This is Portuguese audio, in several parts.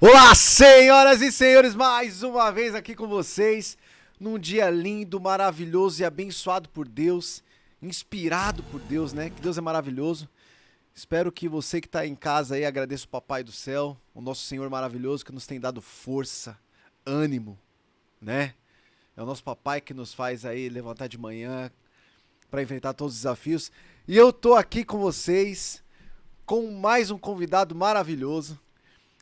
Olá, senhoras e senhores, mais uma vez aqui com vocês, num dia lindo, maravilhoso e abençoado por Deus, inspirado por Deus, né? Que Deus é maravilhoso. Espero que você que está em casa aí agradeça o Papai do Céu, o nosso Senhor maravilhoso que nos tem dado força, ânimo, né? É o nosso Papai que nos faz aí levantar de manhã para enfrentar todos os desafios. E eu tô aqui com vocês com mais um convidado maravilhoso.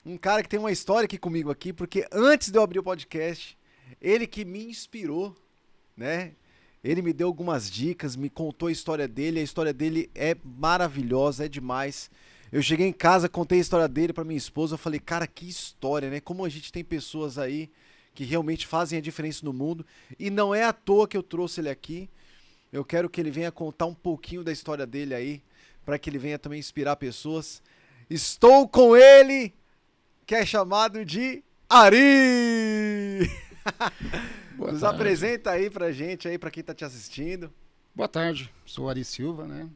Um cara que tem uma história aqui comigo aqui, porque antes de eu abrir o podcast, ele que me inspirou, né? Ele me deu algumas dicas, me contou a história dele é maravilhosa, é demais. Eu cheguei em casa, contei a história dele pra minha esposa, eu falei, cara, que história, né? Como a gente tem pessoas aí que realmente fazem a diferença no mundo, e não é à toa que eu trouxe ele aqui. Eu quero que ele venha contar um pouquinho da história dele aí, pra que ele venha também inspirar pessoas. Estou com ele, que é chamado de Ari! Boa Nos tarde. apresenta aí pra gente, aí pra quem tá te assistindo. Boa tarde, sou Ari Silva, né?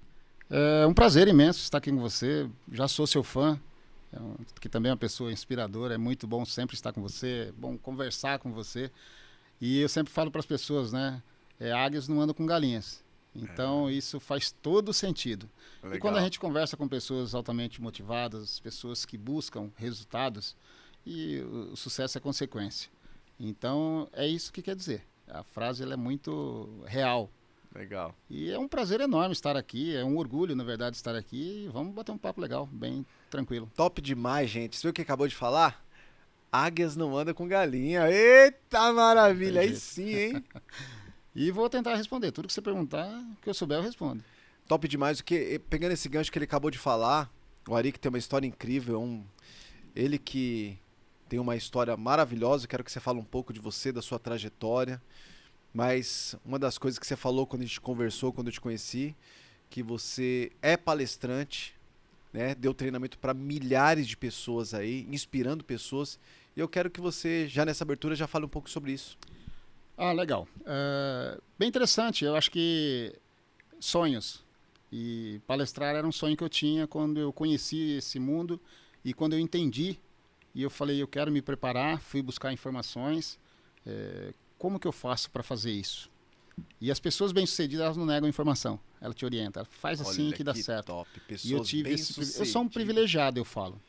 É um prazer imenso estar aqui com você, já sou seu fã, que também é uma pessoa inspiradora, é muito bom sempre estar com você, é bom conversar com você. E eu sempre falo para as pessoas, né? Águias não andam com galinhas. Então isso faz todo sentido. Legal. E quando a gente conversa com pessoas altamente motivadas, pessoas que buscam resultados, e o sucesso é consequência. Então é isso que quer dizer. A frase ela é muito real. Legal. E é um prazer enorme estar aqui, é um orgulho, na verdade, estar aqui. E vamos bater um papo legal, bem tranquilo. Top demais, gente. Você viu o que acabou de falar? Águias não andam com galinha. Eita maravilha, aí jeito. sim, hein? E vou tentar responder. Tudo que você perguntar, que eu souber, eu respondo. Top demais, porque pegando esse gancho que ele acabou de falar, o Ari que tem uma história incrível, ele que tem uma história maravilhosa, eu quero que você fale um pouco de você, da sua trajetória. Mas uma das coisas que você falou quando a gente conversou, quando eu te conheci, que você é palestrante, né? Deu treinamento para milhares de pessoas aí, inspirando pessoas. E eu quero que você, já nessa abertura, já fale um pouco sobre isso. Ah, legal. Bem interessante. Eu acho que sonhos. E palestrar era um sonho que eu tinha quando eu conheci esse mundo e quando eu entendi. E eu falei, eu quero me preparar, fui buscar informações. Como que eu faço para fazer isso? E as pessoas bem-sucedidas, elas não negam informação. Ela te orienta. Ela faz assim Olha que dá certo. top. Pessoas E eu tive eu sou um privilegiado, eu falo.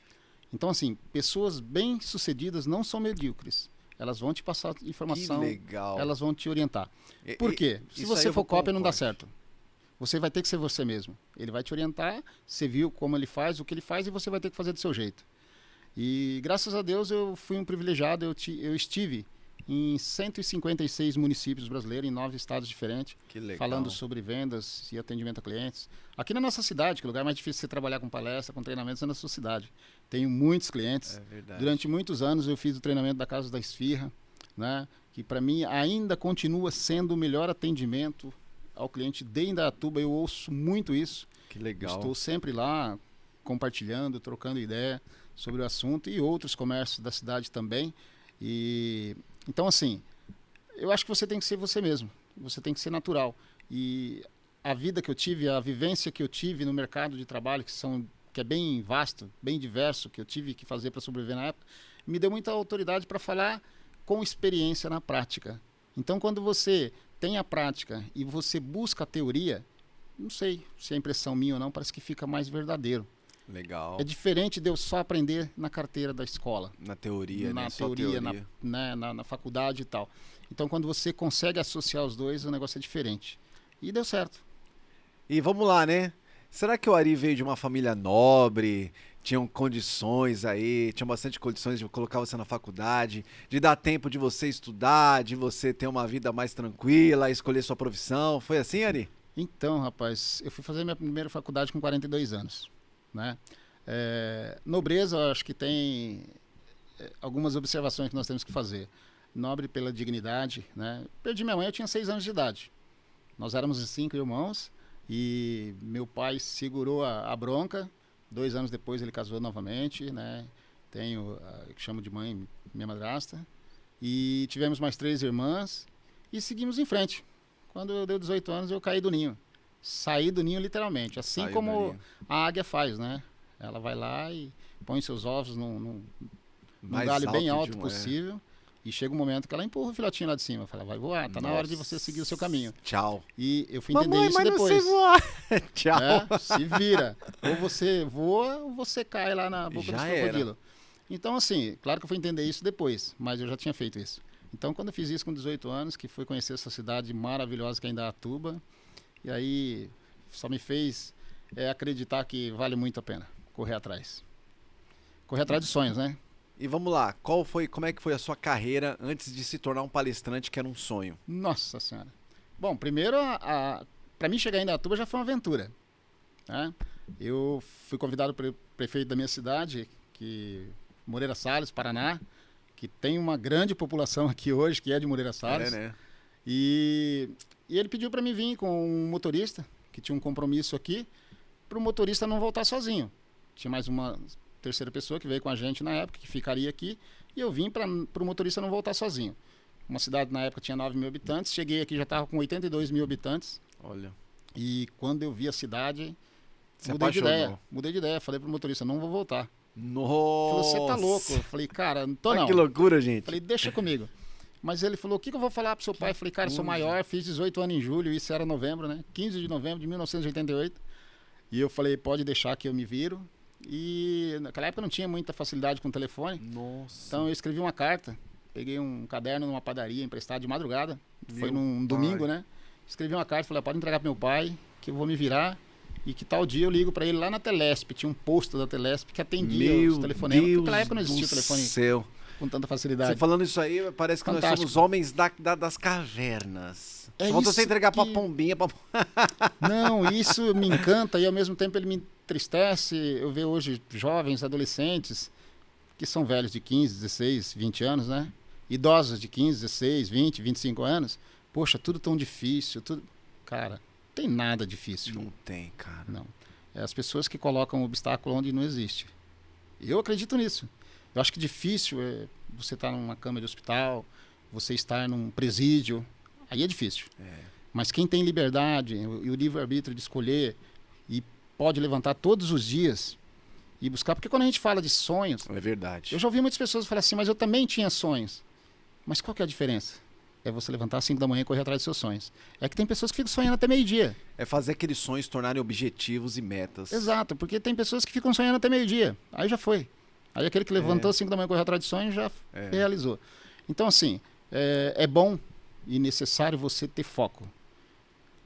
Então, assim, pessoas bem-sucedidas não são medíocres. Elas vão te passar informação, Que legal. elas vão te orientar. Por quê? Se isso aí você eu for vou cópia, não dá concordar. certo. Você vai ter que ser você mesmo. Ele vai te orientar, você viu como ele faz, o que ele faz, e você vai ter que fazer do seu jeito. E graças a Deus eu fui um privilegiado, eu estive em 156 municípios brasileiros, em 9 estados diferentes, Que legal. falando sobre vendas e atendimento a clientes. Aqui na nossa cidade, que é o lugar mais difícil de você trabalhar com palestra, com treinamentos, é na sua cidade. Tenho muitos clientes. É verdade. Durante muitos anos eu fiz o treinamento da Casa da Esfirra, né, que para mim ainda continua sendo o melhor atendimento ao cliente de Indaiatuba. Eu ouço muito isso. Que legal. Estou sempre lá compartilhando, trocando ideia sobre o assunto e outros comércios da cidade também. E então, assim, eu acho que você tem que ser você mesmo. Você tem que ser natural. E a vida que eu tive, a vivência que eu tive no mercado de trabalho, que é bem vasto, bem diverso, que eu tive que fazer para sobreviver na época, me deu muita autoridade para falar com experiência na prática. Então, quando você tem a prática e você busca a teoria, não sei se é impressão minha ou não, parece que fica mais verdadeiro. Legal. É diferente de eu só aprender na carteira da escola. Na teoria, Na né? Só teoria, teoria. na faculdade e tal. Então, quando você consegue associar os dois, o negócio é diferente. E deu certo. E vamos lá, né? Será que o Ari veio de uma família nobre? Tinham condições aí, tinham bastante condições de colocar você na faculdade, de dar tempo de você estudar, de você ter uma vida mais tranquila, escolher sua profissão. Foi assim, Ari? Então, rapaz, eu fui fazer minha primeira faculdade com 42 anos. Né? Nobreza, eu acho que tem algumas observações que nós temos que fazer. Nobre pela dignidade. Né? Perdi minha mãe, eu tinha 6 anos de idade. Nós éramos 5 irmãos e meu pai segurou a bronca. 2 anos depois ele casou novamente. Né? Tenho, que chamo de mãe, minha madrasta. E tivemos mais 3 irmãs e seguimos em frente. Quando eu dei 18 anos, eu caí do ninho. Saí do ninho literalmente, assim Saiu como dali. a águia faz, né? Ela vai lá e põe seus ovos num Mais galho bem alto alto de um, possível. E chega um momento que ela empurra o filhotinho lá de cima. Fala, vai voar, tá na hora de você seguir o seu caminho. Tchau. E eu fui entender Mamãe, isso mas depois. não sei voar. Tchau. Se vira. Ou você voa, ou você cai lá na boca Já do crocodilo. Então, assim, claro que eu fui entender isso depois, mas eu já tinha feito isso. Então, quando eu fiz isso com 18 anos, que fui conhecer essa cidade maravilhosa que é Indaiatuba, e aí só me fez acreditar que vale muito a pena correr atrás. Correr atrás de sonhos, né? E vamos lá, como é que foi a sua carreira antes de se tornar um palestrante, que era um sonho? Nossa Senhora. Bom, primeiro, para mim chegar em Indaiatuba já foi uma aventura. Né? Eu fui convidado pelo prefeito da minha cidade, Moreira Salles, Paraná, que tem uma grande população aqui hoje, que é de Moreira Salles. Né? E ele pediu para mim vir com um motorista, que tinha um compromisso aqui, para o motorista não voltar sozinho. Tinha mais uma terceira pessoa que veio com a gente na época, que ficaria aqui, e eu vim para o motorista não voltar sozinho. Uma cidade na época tinha 9 mil habitantes, cheguei aqui já estava com 82 mil habitantes. Olha. E quando eu vi a cidade, Você mudei de ideia, falei pro motorista, não vou voltar. Nossa. Falou, você tá louco? Eu falei, cara, não tô Olha não. que loucura, gente. Falei, deixa comigo. Mas ele falou, o que eu vou falar pro seu pai? Eu falei, cara, sou maior, fiz 18 anos em julho, isso era novembro, né? 15 de novembro de 1988. E eu falei, pode deixar que eu me viro. E naquela época não tinha muita facilidade com o telefone. Nossa. Então eu escrevi uma carta, peguei um caderno numa padaria emprestado de madrugada. Foi num pai. domingo, né? Escrevi uma carta, falei, pode entregar pro meu pai, que eu vou me virar. E que tal dia eu ligo para ele lá na Telesp. Tinha um posto da Telesp que atendia os telefonemas. Porque naquela época não existia o telefone céu. com tanta facilidade. Você falando isso aí, parece que Fantástico. nós somos homens das cavernas. É Falta isso você entregar pra que- pombinha. Não, isso me encanta e ao mesmo tempo ele me entristece. Eu vejo hoje jovens, adolescentes, que são velhos de 15, 16, 20 anos, né? Idosos de 15, 16, 20, 25 anos. Poxa, tudo tão difícil. Tudo... Cara, não tem nada difícil. Não tem, cara. Não. É as pessoas que colocam o obstáculo onde não existe. Eu acredito nisso. Eu acho que difícil é você estar numa cama de hospital, você estar num presídio. Aí é difícil. Mas quem tem liberdade e o livre-arbítrio de escolher e pode levantar todos os dias e buscar. Porque quando a gente fala de sonhos, É verdade. eu já ouvi muitas pessoas falar assim, mas eu também tinha sonhos. Mas qual que é a diferença? É você levantar às 5 da manhã e correr atrás dos seus sonhos. É que tem pessoas que ficam sonhando até meio-dia. É fazer aqueles sonhos tornarem objetivos e metas. Exato, porque tem pessoas que ficam sonhando até meio-dia. Aí já foi. Aí aquele que levantou às 5 da manhã e correu atrás de sonhos já realizou. Então, assim, é bom e necessário você ter foco.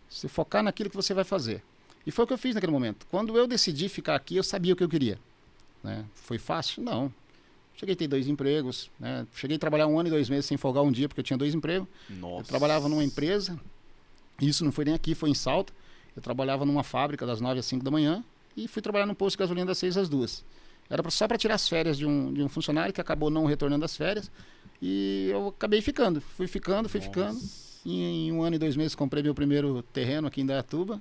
Você focar naquilo que você vai fazer. E foi o que eu fiz naquele momento. Quando eu decidi ficar aqui, eu sabia o que eu queria. Né? Foi fácil? Não. Cheguei a ter 2 empregos. Né? Cheguei a trabalhar 1 ano e 2 meses sem folgar um dia, porque eu tinha 2 empregos. Nossa. Eu trabalhava numa empresa, isso não foi nem aqui, foi em Salto. Eu trabalhava numa fábrica das 9 às 5 da manhã e fui trabalhar num posto de gasolina das 6 às 2. Era só para tirar as férias de um funcionário que acabou não retornando as férias. E eu acabei ficando. Fui ficando. E em 1 ano e 2 meses comprei meu primeiro terreno aqui em Indaiatuba.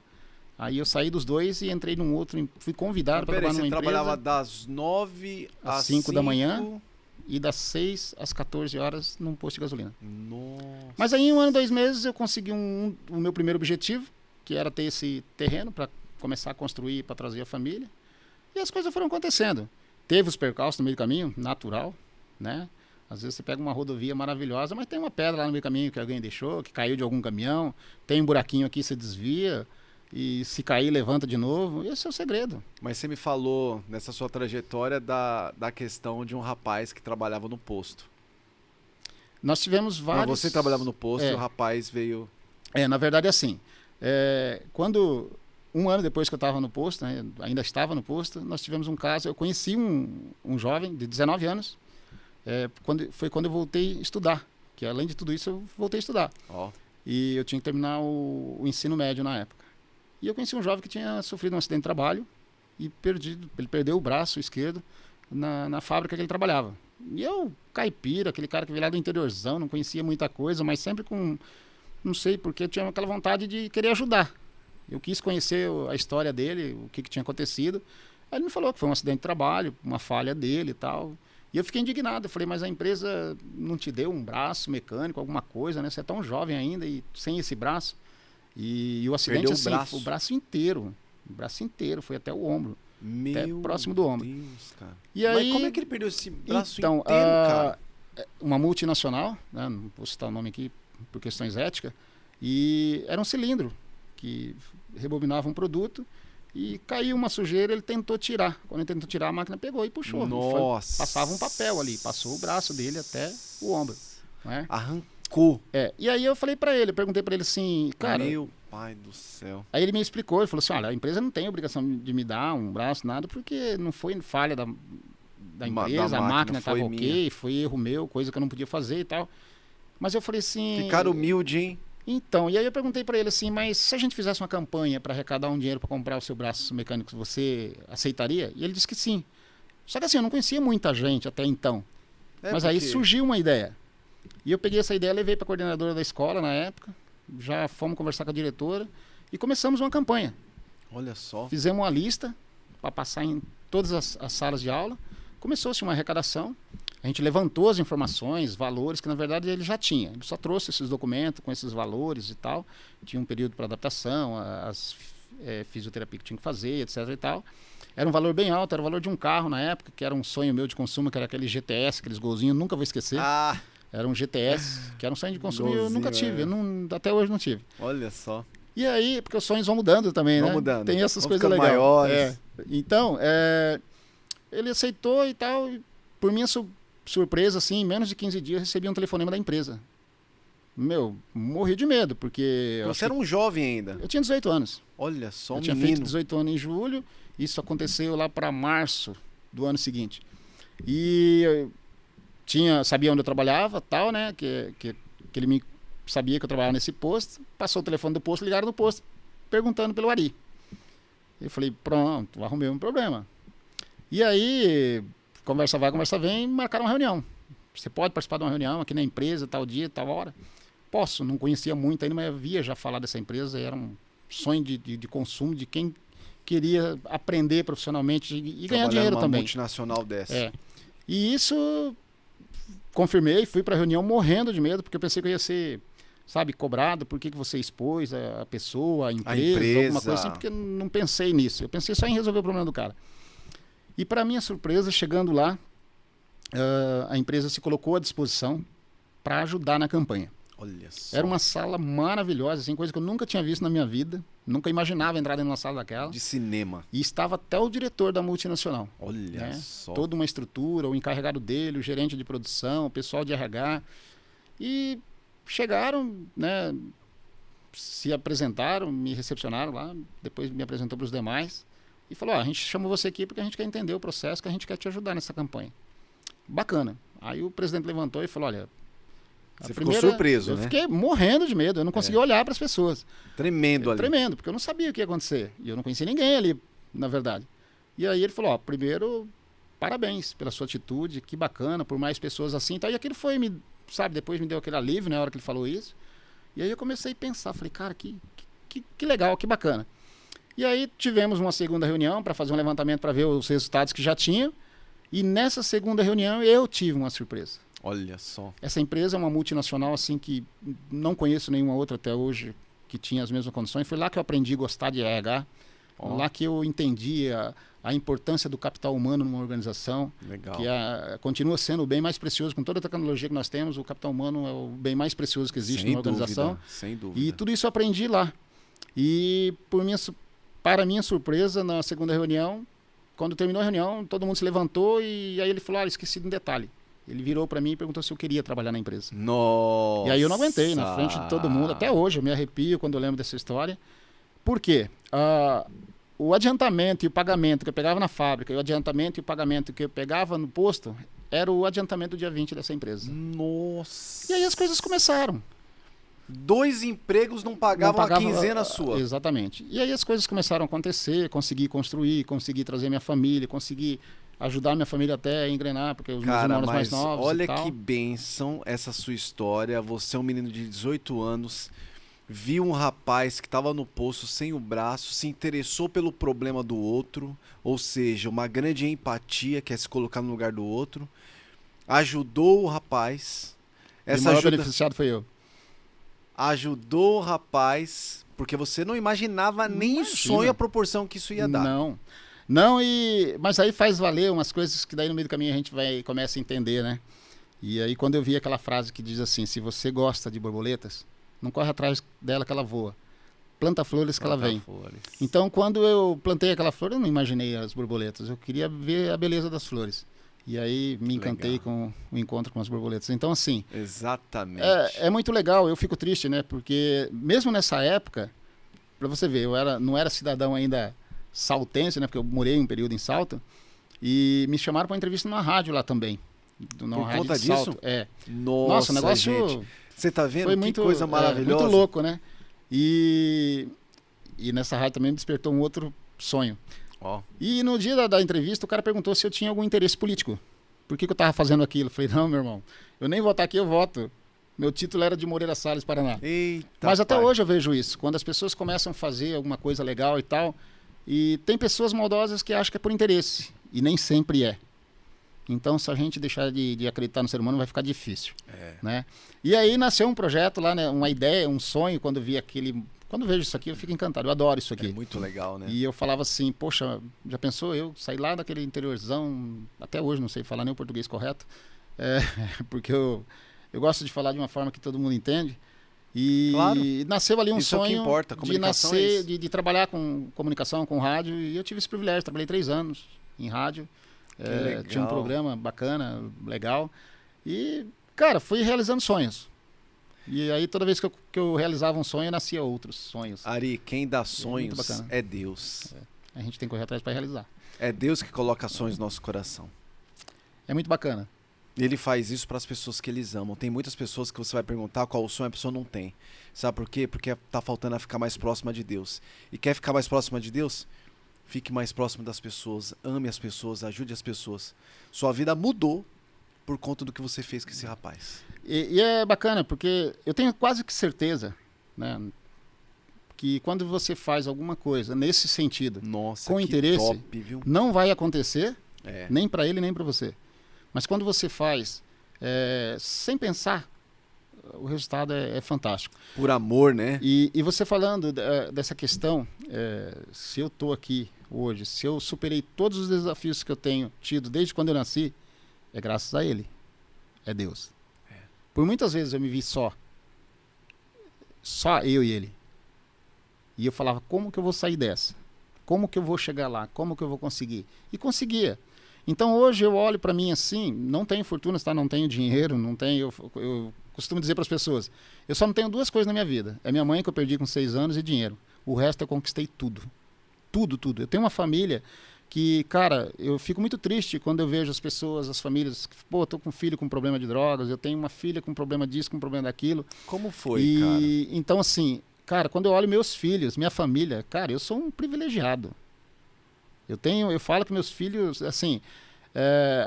Aí eu saí dos 2 e entrei num outro. Fui convidado para trabalhar numa Você trabalhava empresa. das 9 às 5 da manhã. E das 6 às 14 horas num posto de gasolina. Nossa. Mas aí em 1 ano e 2 meses eu consegui o meu primeiro objetivo, que era ter esse terreno para começar a construir, para trazer a família. E as coisas foram acontecendo. Teve os percalços no meio do caminho, natural, né? Às vezes você pega uma rodovia maravilhosa, mas tem uma pedra lá no meio do caminho que alguém deixou, que caiu de algum caminhão, tem um buraquinho aqui, você desvia, e se cair, levanta de novo. Esse é o segredo. Mas você me falou nessa sua trajetória da questão de um rapaz que trabalhava no posto. Nós tivemos vários... Mas você trabalhava no posto e o rapaz veio... Na verdade é assim. Quando... 1 ano depois que eu estava no posto, né, ainda estava no posto, nós tivemos um caso. Eu conheci um jovem de 19 anos, foi quando eu voltei a estudar, que além de tudo isso eu voltei a estudar. Ó. E eu tinha que terminar o ensino médio na época. E eu conheci um jovem que tinha sofrido um acidente de trabalho e ele perdeu o braço esquerdo na fábrica que ele trabalhava. E eu, caipira, aquele cara que veio lá do interiorzão, não conhecia muita coisa, mas sempre com, não sei porque, eu tinha aquela vontade de querer ajudar. Eu quis conhecer a história dele, o que tinha acontecido. Aí ele me falou que foi um acidente de trabalho, uma falha dele e tal. E eu fiquei indignado. Eu falei, mas a empresa não te deu um braço mecânico, alguma coisa, né? Você é tão jovem ainda e sem esse braço. E o acidente, Perdeu assim, o braço. o braço inteiro. O braço inteiro, foi até o ombro. até próximo do ombro. Deus, cara. E aí, mas como é que ele perdeu esse braço então, inteiro, cara? uma multinacional, né, não vou citar o nome aqui por questões éticas, e era um cilindro que rebobinava um produto e caiu uma sujeira, ele tentou tirar. Quando ele tentou tirar, a máquina pegou e puxou. Nossa. Passava um papel ali, passou o braço dele até o ombro. Né? Arrancou. E aí eu falei para ele, eu perguntei para ele assim, cara... Meu pai do céu. Aí ele me explicou, ele falou assim, olha, a empresa não tem obrigação de me dar um braço, nada, porque não foi falha da empresa, a máquina estava ok, foi erro meu, coisa que eu não podia fazer e tal. Mas eu falei assim... Que cara humilde, hein? Então, e aí eu perguntei para ele assim, mas se a gente fizesse uma campanha para arrecadar um dinheiro para comprar o seu braço mecânico, você aceitaria? E ele disse que sim. Só que assim, eu não conhecia muita gente até então. Mas aí surgiu uma ideia. E eu peguei essa ideia, levei para a coordenadora da escola na época, já fomos conversar com a diretora e começamos uma campanha. Olha só. Fizemos uma lista para passar em todas as salas de aula. Começou-se uma arrecadação. A gente levantou as informações, valores, que na verdade ele já tinha. Ele só trouxe esses documentos com esses valores e tal. Tinha um período para adaptação, as fisioterapia que tinha que fazer, etc. e tal. Era um valor bem alto, era o valor de um carro na época, que era um sonho meu de consumo, que era aquele GTS, aqueles golzinhos, nunca vou esquecer. Era um GTS, que era um sonho de consumo e eu nunca tive, até hoje não tive. Olha só. E aí, porque os sonhos vão mudando também, né? Mudando. Tem essas coisas legais. Maiores. Então, ele aceitou e tal. E por minha surpresa, assim, em menos de 15 dias eu recebi um telefonema da empresa. Morri de medo, porque... Você era um jovem ainda. Eu tinha 18 anos. Olha só, eu tinha feito 18 anos em julho, isso aconteceu lá para março do ano seguinte. E eu sabia onde eu trabalhava, tal, né? Que ele sabia que eu trabalhava nesse posto. Passou o telefone do posto, ligaram no posto, perguntando pelo Ari. Eu falei, pronto, arrumei um problema. E aí, conversa vai, conversa vem, marcaram uma reunião. Você pode participar de uma reunião aqui na empresa, tal dia, tal hora? Posso, não conhecia muito ainda, mas havia já falado dessa empresa, era um sonho de consumo de quem queria aprender profissionalmente e ganhar dinheiro também. Multinacional dessa. E isso, confirmei, fui para a reunião morrendo de medo, porque eu pensei que eu ia ser, sabe, cobrado, por que você expôs a pessoa, a empresa, alguma coisa assim, porque eu não pensei nisso. Eu pensei só em resolver o problema do cara. E para minha surpresa, chegando lá, a empresa se colocou à disposição para ajudar na campanha. Olha só. Era uma sala maravilhosa, assim, coisa que eu nunca tinha visto na minha vida. Nunca imaginava entrar dentro de uma sala daquela. De cinema. E estava até o diretor da multinacional. Olha só. Toda uma estrutura, o encarregado dele, o gerente de produção, o pessoal de RH. E chegaram, né, se apresentaram, me recepcionaram lá, depois me apresentou para os demais. E falou, a gente chamou você aqui porque a gente quer entender o processo, que a gente quer te ajudar nessa campanha. Bacana. Aí o presidente levantou e falou, olha... Você ficou surpreso, né? Eu fiquei morrendo de medo, eu não conseguia olhar para as pessoas. Tremendo ali. Tremendo, porque eu não sabia o que ia acontecer. E eu não conhecia ninguém ali, na verdade. E aí ele falou, primeiro, parabéns pela sua atitude, que bacana, por mais pessoas assim e tal. E aquilo foi, depois me deu aquele alívio na hora que ele falou isso. E aí eu comecei a pensar, falei, cara, que legal, que bacana. E aí tivemos uma segunda reunião para fazer um levantamento para ver os resultados que já tinha. E nessa segunda reunião eu tive uma surpresa. Olha só. Essa empresa é uma multinacional assim que não conheço nenhuma outra até hoje que tinha as mesmas condições. Foi lá que eu aprendi a gostar de RH. Lá que eu entendi a importância do capital humano numa organização. Legal. Que continua sendo o bem mais precioso. Com toda a tecnologia que nós temos, o capital humano é o bem mais precioso que existe numa organização. Sem dúvida. E tudo isso eu aprendi lá. E para minha surpresa, na segunda reunião, quando terminou a reunião, todo mundo se levantou e aí ele falou, esqueci de um detalhe. Ele virou para mim e perguntou se eu queria trabalhar na empresa. Nossa! E aí eu não aguentei, na frente de todo mundo. Até hoje eu me arrepio quando eu lembro dessa história. Por quê? O adiantamento e o pagamento que eu pegava na fábrica, e o adiantamento e o pagamento que eu pegava no posto, era o adiantamento do dia 20 dessa empresa. Nossa! E aí as coisas começaram. 2 empregos não pagavam a quinzena sua. Exatamente. E aí as coisas começaram a acontecer, consegui construir, consegui trazer minha família, consegui ajudar minha família até a engrenar, porque os meus irmãos mais novos olha e tal. Que bênção essa sua história. Você é um menino de 18 anos, viu um rapaz que estava no poço sem o braço, se interessou pelo problema do outro, ou seja, uma grande empatia, que é se colocar no lugar do outro, ajudou o rapaz. O maior beneficiado foi eu. Ajudou o rapaz, porque você não imaginava nem sonho a proporção que isso ia dar. Não. Não, mas aí faz valer umas coisas que daí no meio do caminho a gente começa a entender, né? E aí quando eu vi aquela frase que diz assim, se você gosta de borboletas, não corre atrás dela que ela voa. Planta flores que ela vem. Flores. Então quando eu plantei aquela flor, eu não imaginei as borboletas, eu queria ver a beleza das flores. E aí me encantei Legal. com o encontro com as borboletas. Então assim, Exatamente. é muito legal, eu fico triste, né? Porque mesmo nessa época, pra você ver, não era cidadão ainda saltense, né? Porque eu morei um período em Salto. E me chamaram para entrevista numa rádio lá também. Numa Por rádio conta de Salto. disso? É. Nossa, Nossa, o negócio gente. Você tá vendo foi que muito, coisa maravilhosa? muito louco, né? E nessa rádio também me despertou um outro sonho. Ó, E no dia da entrevista, o cara perguntou se eu tinha algum interesse político. Por que eu tava fazendo aquilo? Eu falei, não, meu irmão, eu nem votar aqui, eu voto. Meu título era de Moreira Salles, Paraná. eita, Mas até pai. hoje eu vejo isso. Quando as pessoas começam a fazer alguma coisa legal e tal, e tem pessoas maldosas que acham que é por interesse. E nem sempre é. Então, se a gente deixar de acreditar no ser humano, vai ficar difícil. Né? E aí nasceu um projeto lá, né? Uma ideia, um sonho, quando eu vi aquele... Quando eu vejo isso aqui, eu fico encantado. Eu adoro isso aqui. É muito legal, né? E eu falava assim, poxa, já pensou eu sair lá daquele interiorzão, até hoje não sei falar nem o português correto, porque eu gosto de falar de uma forma que todo mundo entende. E Claro. nasceu ali um Isso é o que sonho importa, de comunicação é nascer, isso. de trabalhar com comunicação, com rádio, e eu tive esse privilégio, trabalhei 3 anos em rádio, legal. tinha um programa bacana, legal, e, cara, fui realizando sonhos. E aí toda vez que eu realizava um sonho, nascia outros sonhos. Ari, quem dá muito sonhos bacana. é Deus. A gente tem que correr atrás para realizar. É Deus que coloca sonhos no nosso coração. É muito bacana. E ele faz isso para as pessoas que eles amam. Tem muitas pessoas que você vai perguntar qual o sonho a pessoa não tem. Sabe por quê? Porque tá faltando a ficar mais próxima de Deus. E quer ficar mais próxima de Deus? Fique mais próximo das pessoas, ame as pessoas, ajude as pessoas. Sua vida mudou por conta do que você fez com esse rapaz. E é bacana, porque eu tenho quase que certeza, né, que quando você faz alguma coisa nesse sentido, Nossa, com que interesse, top, viu? não vai acontecer, É. nem para ele, nem para você. Mas quando você faz sem pensar, o resultado é fantástico. Por amor, né? E você falando dessa questão, se eu estou aqui hoje, se eu superei todos os desafios que eu tenho tido desde quando eu nasci, é graças a ele, é Deus. Por muitas vezes eu me vi só eu e ele. E eu falava, como que eu vou sair dessa? Como que eu vou chegar lá? Como que eu vou conseguir? E conseguia. Então hoje eu olho para mim assim, não tenho fortunas, tá? Não tenho dinheiro, não tenho... Eu costumo dizer para as pessoas, eu só não tenho 2 coisas na minha vida. É minha mãe que eu perdi com 6 anos e dinheiro. O resto eu conquistei tudo. Tudo, tudo. Eu tenho uma família que, cara, eu fico muito triste quando eu vejo as pessoas, as famílias, pô, eu tô com um filho com problema de drogas, eu tenho uma filha com problema disso, com problema daquilo. Como foi, cara? Então, assim, cara, quando eu olho meus filhos, minha família, cara, eu sou um privilegiado. Eu falo que meus filhos, assim,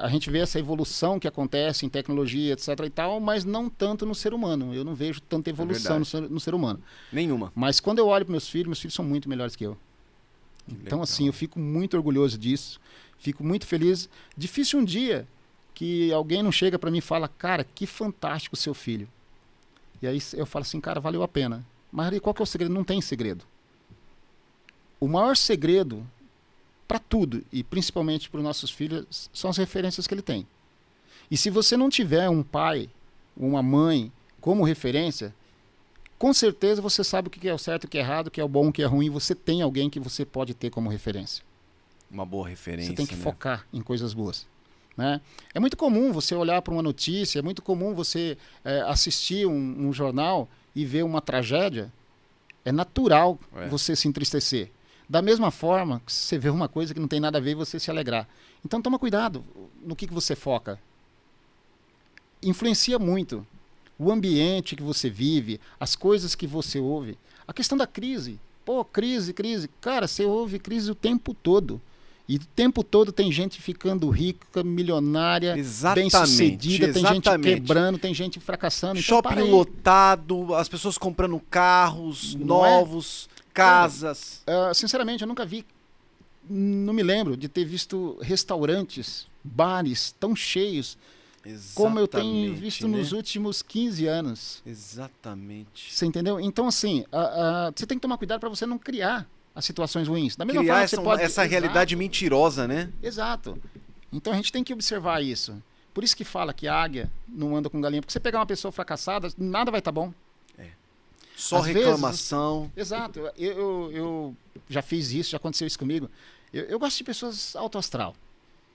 a gente vê essa evolução que acontece em tecnologia, etc e tal, mas não tanto no ser humano. Eu não vejo tanta evolução no ser humano. Nenhuma. Mas quando eu olho para meus filhos são muito melhores que eu. Então, assim, eu fico muito orgulhoso disso, fico muito feliz. Difícil um dia que alguém não chega para mim e fala, cara, que fantástico o seu filho. E aí eu falo assim, cara, valeu a pena. Mas qual que é o segredo? Não tem segredo. O maior segredo para tudo, e principalmente para os nossos filhos, são as referências que ele tem. E se você não tiver um pai, uma mãe como referência, com certeza você sabe o que é o certo, o que é errado, o que é o bom, o que é ruim. Você tem alguém que você pode ter como referência. Uma boa referência, Você tem que né? focar em coisas boas. Né? É muito comum você olhar para uma notícia, é muito comum você assistir um jornal e ver uma tragédia. É natural você se entristecer. Da mesma forma que você vê uma coisa que não tem nada a ver e você se alegrar. Então toma cuidado no que você foca. Influencia muito. O ambiente que você vive, as coisas que você ouve. A questão da crise. Pô, crise. Cara, você ouve crise o tempo todo. E o tempo todo tem gente ficando rica, milionária, bem-sucedida, tem gente quebrando, tem gente fracassando. Então, shopping lotado, as pessoas comprando carros novos, casas. Sinceramente, eu nunca vi, não me lembro de ter visto restaurantes, bares tão cheios como eu tenho visto nos últimos 15 anos. Exatamente. Você entendeu? Então, assim, você tem que tomar cuidado para você não criar as situações ruins. Da mesma Criar forma que essa, você pode... essa realidade mentirosa, né? Exato. Então a gente tem que observar isso. Por isso que fala que águia não anda com galinha. Porque você pegar uma pessoa fracassada, nada vai estar bom. Só Às reclamação. Exato. Eu já fiz isso, já aconteceu isso comigo. Eu gosto de pessoas alto astral.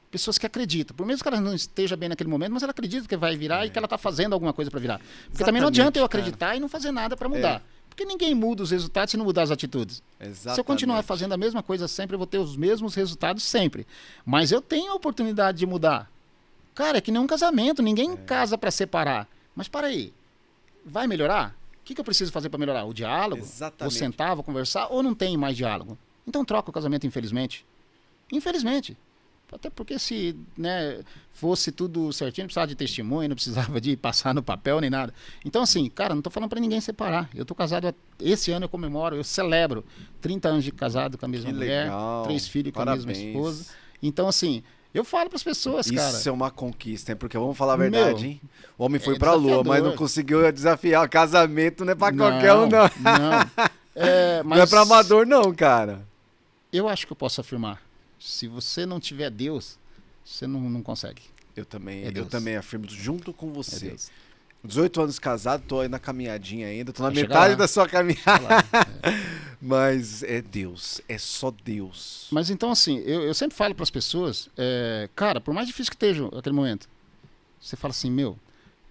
Pessoas que acreditam. Por mesmo que ela não esteja bem naquele momento, mas ela acredita que vai virar e que ela está fazendo alguma coisa para virar. Porque também não adianta eu acreditar e não fazer nada para mudar. Porque ninguém muda os resultados se não mudar as atitudes. Exatamente. Se eu continuar fazendo a mesma coisa sempre, eu vou ter os mesmos resultados sempre. Mas eu tenho a oportunidade de mudar. Cara, é que nem um casamento. Ninguém casa para separar. Mas para aí. Vai melhorar? O que eu preciso fazer para melhorar? O diálogo? Exatamente. Vou sentar, vou conversar? Ou não tem mais diálogo? Então troca o casamento, infelizmente. Infelizmente. Até porque se, né, fosse tudo certinho, não precisava de testemunho, não precisava de passar no papel nem nada. Então, assim, cara, não tô falando para ninguém separar. Eu tô casado, esse ano eu comemoro, eu celebro 30 anos de casado com a mesma mulher, 3 filhos com a mesma esposa. Então, assim, eu falo para as pessoas, cara. Isso é uma conquista, hein? Porque vamos falar a verdade, hein? O homem foi pra desafiador. lua, mas não conseguiu desafiar. O casamento não é pra qualquer um, não. Mas não é pra amador, não, cara. Eu acho que eu posso afirmar. Se você não tiver Deus, você não consegue. Eu também afirmo junto com você. 18 anos casado, tô aí na caminhadinha ainda, tô na metade da sua caminhada. Mas é Deus, é só Deus. Mas então, assim, eu sempre falo para as pessoas, cara, por mais difícil que esteja aquele momento, você fala assim,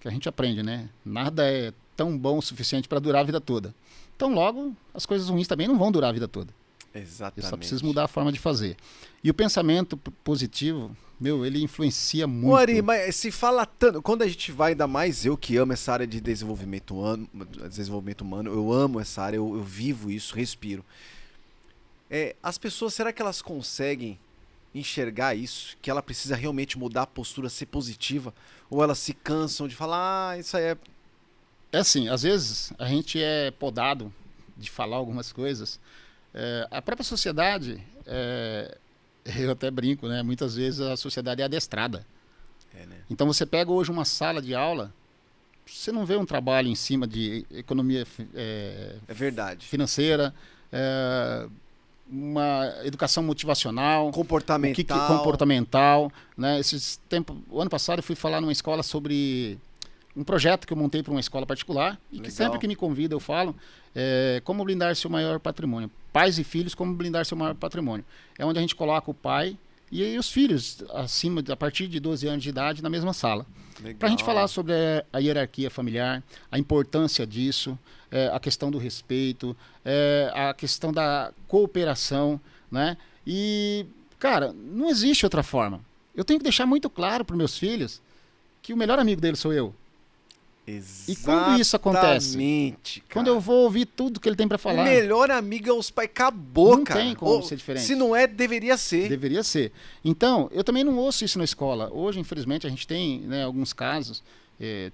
que a gente aprende, né? Nada é tão bom o suficiente para durar a vida toda. Então, logo, as coisas ruins também não vão durar a vida toda. Exatamente. Eu só preciso mudar a forma de fazer. E o pensamento positivo, ele influencia muito. Ari, mas se fala tanto... Quando a gente vai, ainda mais eu que amo essa área de desenvolvimento humano, eu amo essa área, eu vivo isso, respiro. As pessoas, será que elas conseguem enxergar isso? Que ela precisa realmente mudar a postura, ser positiva? Ou elas se cansam de falar, isso aí é... É assim, às vezes a gente é podado de falar algumas coisas... a própria sociedade, eu até brinco, né? Muitas vezes a sociedade é adestrada. Né? Então você pega hoje uma sala de aula, você não vê um trabalho em cima de economia verdade. financeira, uma educação motivacional, comportamental, né? O ano passado eu fui falar numa escola sobre um projeto que eu montei para uma escola particular e que sempre que me convida eu falo como blindar seu maior patrimônio. Pais e filhos, como blindar seu maior patrimônio. É onde a gente coloca o pai e os filhos a partir de 12 anos de idade na mesma sala. Para a gente falar sobre a hierarquia familiar, a importância disso, a questão do respeito, a questão da cooperação, né? E, cara, não existe outra forma. Eu tenho que deixar muito claro para os meus filhos que o melhor amigo deles sou eu. Exatamente. E quando isso acontece? Cara. Quando eu vou ouvir tudo que ele tem para falar. O melhor amigo é os pais. Acabou, não cara. Não tem como ser diferente. Se não é, deveria ser. Deveria ser. Então, eu também não ouço isso na escola. Hoje, infelizmente, a gente tem, né, alguns casos.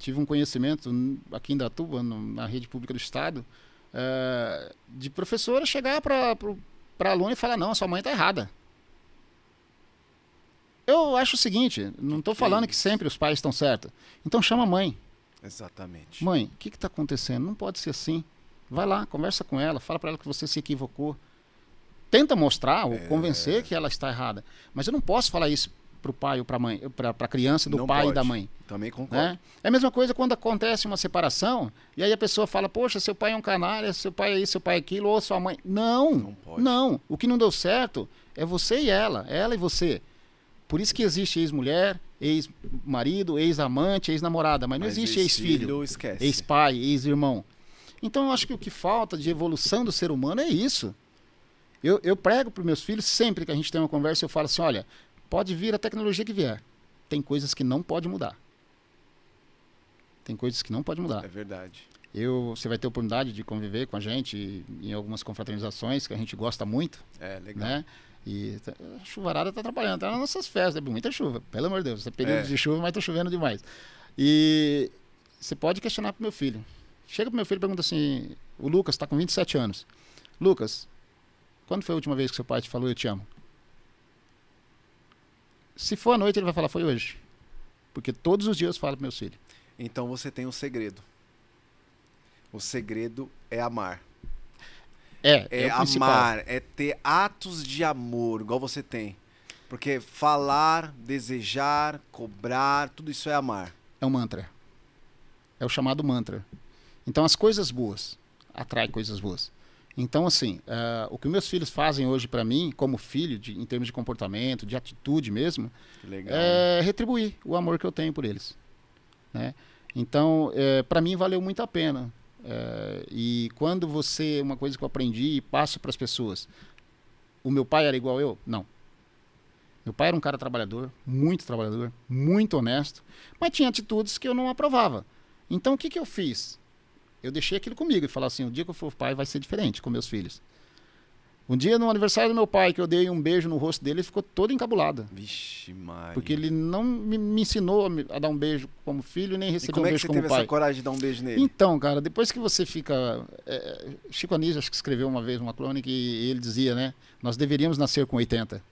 Tive um conhecimento aqui em Indaiatuba, na rede pública do Estado, de professora chegar para aluno e falar, não, a sua mãe está errada. Eu acho o seguinte, não estou falando que sempre os pais estão certos. Então chama a mãe. Exatamente. Mãe, o que está acontecendo? Não pode ser assim. Vai lá, conversa com ela, fala para ela que você se equivocou. Tenta mostrar ou convencer que ela está errada. Mas eu não posso falar isso para o pai ou para a mãe, para a criança do não pai pode. E da mãe. Também concordo. Né? É a mesma coisa quando acontece uma separação e aí a pessoa fala, poxa, seu pai é um canalha, seu pai é isso, seu pai é aquilo, ou sua mãe. Não pode. Não. O que não deu certo é você e ela e você. Por isso que existe ex-mulher, ex-marido, ex-amante, ex-namorada, mas não existe ex-filho, ex-pai, ex-irmão. Então eu acho que o que falta de evolução do ser humano é isso. Eu prego para os meus filhos, sempre que a gente tem uma conversa, eu falo assim, olha, pode vir a tecnologia que vier, tem coisas que não pode mudar. Tem coisas que não pode mudar. É verdade. Você vai ter a oportunidade de conviver com a gente em algumas confraternizações que a gente gosta muito. Legal. Né? E a chuvarada está atrapalhando, tá nas nossas festas, muita chuva, pelo amor de Deus, é período de chuva, mas está chovendo demais. E você pode questionar para o meu filho. Chega para o meu filho e pergunta assim, o Lucas está com 27 anos. Lucas, quando foi a última vez que seu pai te falou eu te amo? Se for à noite, ele vai falar, foi hoje. Porque todos os dias eu falo para meus filhos. Então você tem um segredo. O segredo é amar. É o principal. amar, é ter atos de amor, igual você tem. Porque falar, desejar, cobrar, tudo isso é amar. É um mantra. É o chamado mantra. Então, as coisas boas atraem coisas boas. Então, assim, o que meus filhos fazem hoje para mim, como filho, em termos de comportamento, de atitude mesmo, Que legal. é retribuir o amor que eu tenho por eles. Né? Então, para mim, valeu muito a pena. E quando uma coisa que eu aprendi e passo para as pessoas, o meu pai era igual eu? Não. Meu pai era um cara trabalhador, muito honesto, mas tinha atitudes que eu não aprovava. Então, o que eu fiz? Eu deixei aquilo comigo e falei assim, o dia que eu for pai vai ser diferente com meus filhos. Um dia, no aniversário do meu pai, que eu dei um beijo no rosto dele, ele ficou todo encabulado. Vixe, Maria. Porque ele não me ensinou a dar um beijo como filho, nem E receber como um é que beijo você como teve pai. essa coragem de dar um beijo nele? Então, cara, depois que você fica... Chico Anísio, acho que escreveu uma vez uma crônica e ele dizia, né? Nós deveríamos nascer com 80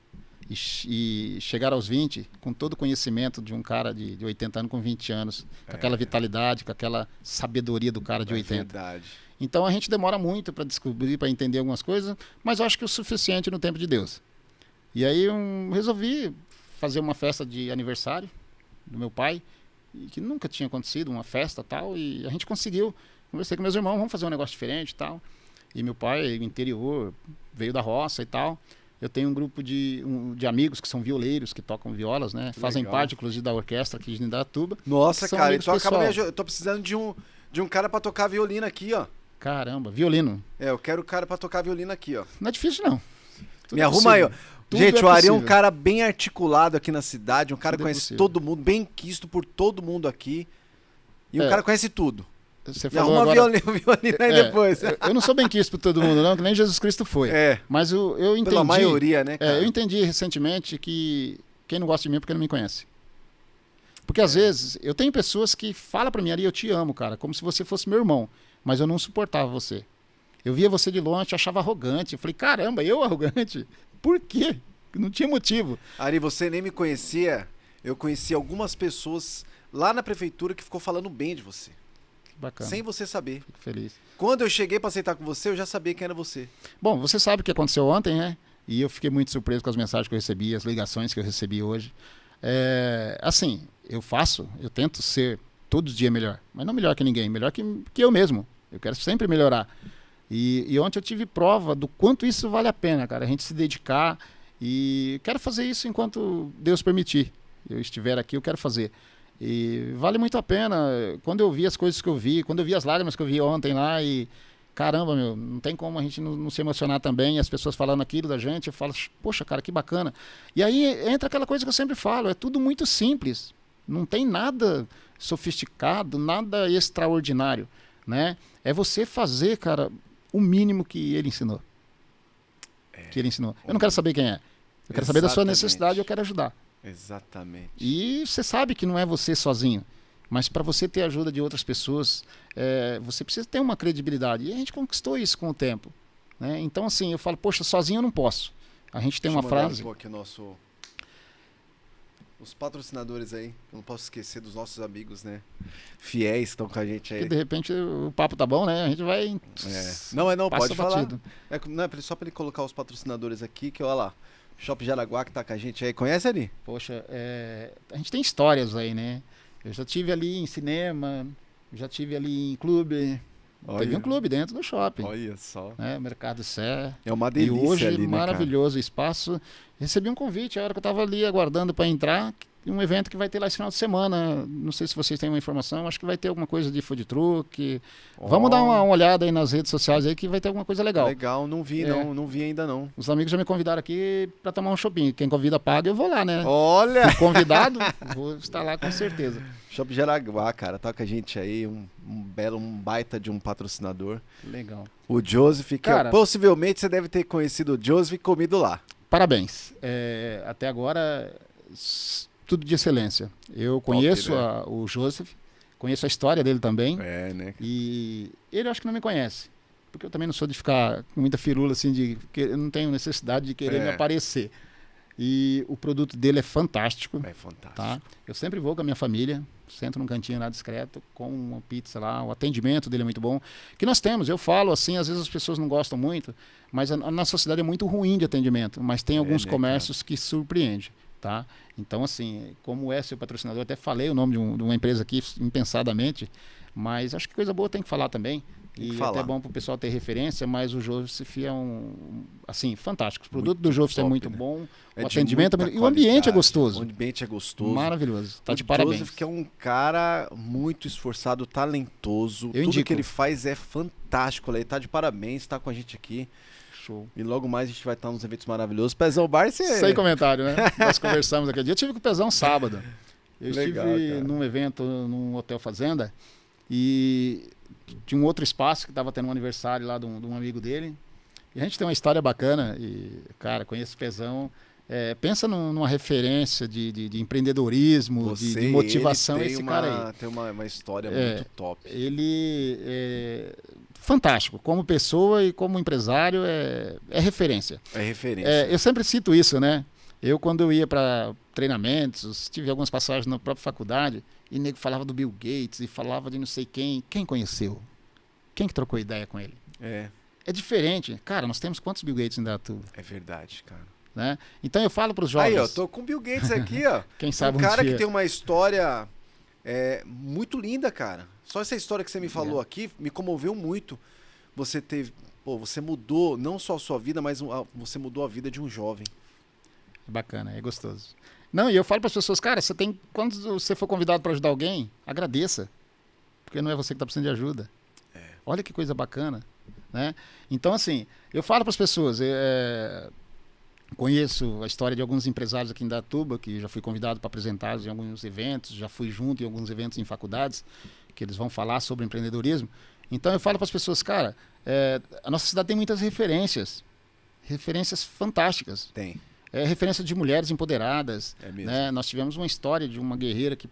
e chegar aos 20 com todo o conhecimento de um cara de 80 anos com 20 anos, com aquela vitalidade, com aquela sabedoria do cara de 80. Verdade. Então a gente demora muito para descobrir, para entender algumas coisas, mas eu acho que o suficiente no tempo de Deus. E aí eu resolvi fazer uma festa de aniversário do meu pai, que nunca tinha acontecido, uma festa tal, e a gente conseguiu. Conversei com meus irmãos, vamos fazer um negócio diferente e tal. E meu pai, interior, veio da roça e tal. Eu tenho um grupo de amigos que são violeiros, que tocam violas, né? Fazem parte, inclusive, da orquestra aqui de Indaiatuba. Nossa, cara, amigos então acaba pessoal. eu tô precisando de um cara pra tocar violino aqui, ó. Caramba, violino. Eu quero o cara pra tocar violino aqui, ó. Não é difícil, não. Tudo Me é arruma aí, ó. possível. Tudo Gente, é o Ari é um possível. cara bem articulado aqui na cidade, um cara que Tudo é conhece possível. todo mundo, bem quisto por todo mundo aqui. E um cara conhece tudo. Você Me falou arruma agora... violino aí depois. Eu não sou bem quisto por todo mundo, não, que nem Jesus Cristo foi. Mas eu entendi... Pela maioria, né, cara? Eu entendi recentemente que quem não gosta de mim é porque não me conhece. Porque às vezes eu tenho pessoas que falam pra mim, Ari, eu te amo, cara, como se você fosse meu irmão, mas eu não suportava você. Eu via você de longe, achava arrogante. Eu falei, caramba, eu arrogante? Por quê? Não tinha motivo. Ari, você nem me conhecia. Eu conheci algumas pessoas lá na prefeitura que ficou falando bem de você. Que bacana. Sem você saber. Fico feliz. Quando eu cheguei pra aceitar com você, eu já sabia quem era você. Bom, você sabe o que aconteceu ontem, né? E eu fiquei muito surpreso com as mensagens que eu recebi, as ligações que eu recebi hoje. Assim, eu tento ser todo dia melhor. Mas não melhor que ninguém, melhor que eu mesmo. Eu quero sempre melhorar. E ontem eu tive prova do quanto isso vale a pena, cara. A gente se dedicar e quero fazer isso enquanto Deus permitir. Eu estiver aqui, eu quero fazer. E vale muito a pena. Quando eu vi as coisas que eu vi, quando eu vi as lágrimas que eu vi ontem lá e... Caramba, meu, não tem como a gente não se emocionar também. E as pessoas falando aquilo da gente, eu falo, poxa, cara, que bacana. E aí entra aquela coisa que eu sempre falo, é tudo muito simples. Não tem nada sofisticado, nada extraordinário, né? É você fazer, cara, o mínimo que ele ensinou. Eu não quero saber quem é. Eu quero saber da sua necessidade e eu quero ajudar. Exatamente. E você sabe que não é você sozinho. Mas para você ter a ajuda de outras pessoas, você precisa ter uma credibilidade. E a gente conquistou isso com o tempo. Né? Então, assim, eu falo, poxa, sozinho eu não posso. A gente tem uma frase... Aqui os patrocinadores aí. Eu não posso esquecer dos nossos amigos, né? Fiéis que estão com a gente aí. Que de repente o papo tá bom, né? A gente vai... Não, passa pode falar. batido. Não, só para ele colocar os patrocinadores aqui, que olha lá. Shopping Jaraguá que tá com a gente aí. Conhece ali? Poxa, a gente tem histórias aí, né? Eu já tive ali em cinema, já tive ali em clube. Teve um clube dentro do shopping. Olha só. Né? Mercado Sé. É uma delícia e hoje, ali, né, maravilhoso o espaço. Recebi um convite a hora que eu estava ali aguardando para entrar. Um evento que vai ter lá esse final de semana. Não sei se vocês têm uma informação. Acho que vai ter alguma coisa de food truck. Vamos dar uma olhada aí nas redes sociais aí que vai ter alguma coisa legal. Legal, não vi não vi ainda não. Os amigos já me convidaram aqui para tomar um shopping. Quem convida paga, eu vou lá, né? Olha! Fui convidado, vou estar lá com certeza. Shopping Jaraguá, cara, tá com a gente aí, um baita de um patrocinador. Legal. O Joseph, que cara, possivelmente você deve ter conhecido o Joseph e comido lá. Parabéns. Até agora, tudo de excelência. Eu conheço o Joseph, conheço a história dele também. Né? E ele acho que não me conhece. Porque eu também não sou de ficar com muita firula, assim, eu não tenho necessidade de querer me aparecer. E o produto dele é fantástico. É fantástico. Tá? Eu sempre vou com a minha família, sento num cantinho lá discreto, com uma pizza lá, o atendimento dele é muito bom. Que nós temos, eu falo assim, às vezes as pessoas não gostam muito, mas a nossa cidade é muito ruim de atendimento, mas tem alguns comércios que surpreendem. Tá? Então, assim, como é seu patrocinador, eu até falei o nome de uma empresa aqui, impensadamente, mas acho que coisa boa tem que falar também. E até é bom para o pessoal ter referência, mas o Joseph é assim, fantástico. O produto do Joseph é muito bom, o atendimento é e o ambiente é gostoso. O ambiente é gostoso. Maravilhoso. Tá de parabéns. O Joseph que é um cara muito esforçado, talentoso. Eu Tudo indico. que ele faz é fantástico. Ele tá de parabéns, tá com a gente aqui. Show. E logo mais a gente vai estar nos eventos maravilhosos. Pezão Bar, você... Sem comentário, né? Nós conversamos aquele dia. Eu tive com o Pezão sábado. Eu Legal, estive cara. num evento num hotel fazenda e tinha um outro espaço que estava tendo um aniversário lá de um amigo dele. E a gente tem uma história bacana e, cara, conheço o Pezão. Pensa numa referência de empreendedorismo, de motivação. Esse cara aí tem uma história muito top. Ele é fantástico. Como pessoa e como empresário, é referência. É referência. Eu sempre cito isso, né? Quando eu ia para treinamentos, tive algumas passagens na própria faculdade, e o nego falava do Bill Gates e falava de não sei quem. Quem conheceu? Quem que trocou ideia com ele? É diferente. Cara, nós temos quantos Bill Gates em Indaiatuba? É verdade, cara. Né? Então eu falo para os jovens... Aí, ó, tô com o Bill Gates aqui, ó. Quem sabe um cara dia. que tem uma história muito linda, cara. Só essa história que você me falou aqui me comoveu muito. Você mudou não só a sua vida, mas você mudou a vida de um jovem. Bacana, é gostoso. Não, e eu falo para as pessoas, cara, quando você for convidado para ajudar alguém, agradeça. Porque não é você que está precisando de ajuda. Olha que coisa bacana. Né? Então, assim, eu falo para as pessoas, conheço a história de alguns empresários aqui em Indaiatuba, que já fui convidado para apresentá-los em alguns eventos, já fui junto em alguns eventos em faculdades, que eles vão falar sobre empreendedorismo. Então eu falo para as pessoas, cara, a nossa cidade tem muitas referências fantásticas. Tem. Referência de mulheres empoderadas. É mesmo. Né? Nós tivemos uma história de uma guerreira que,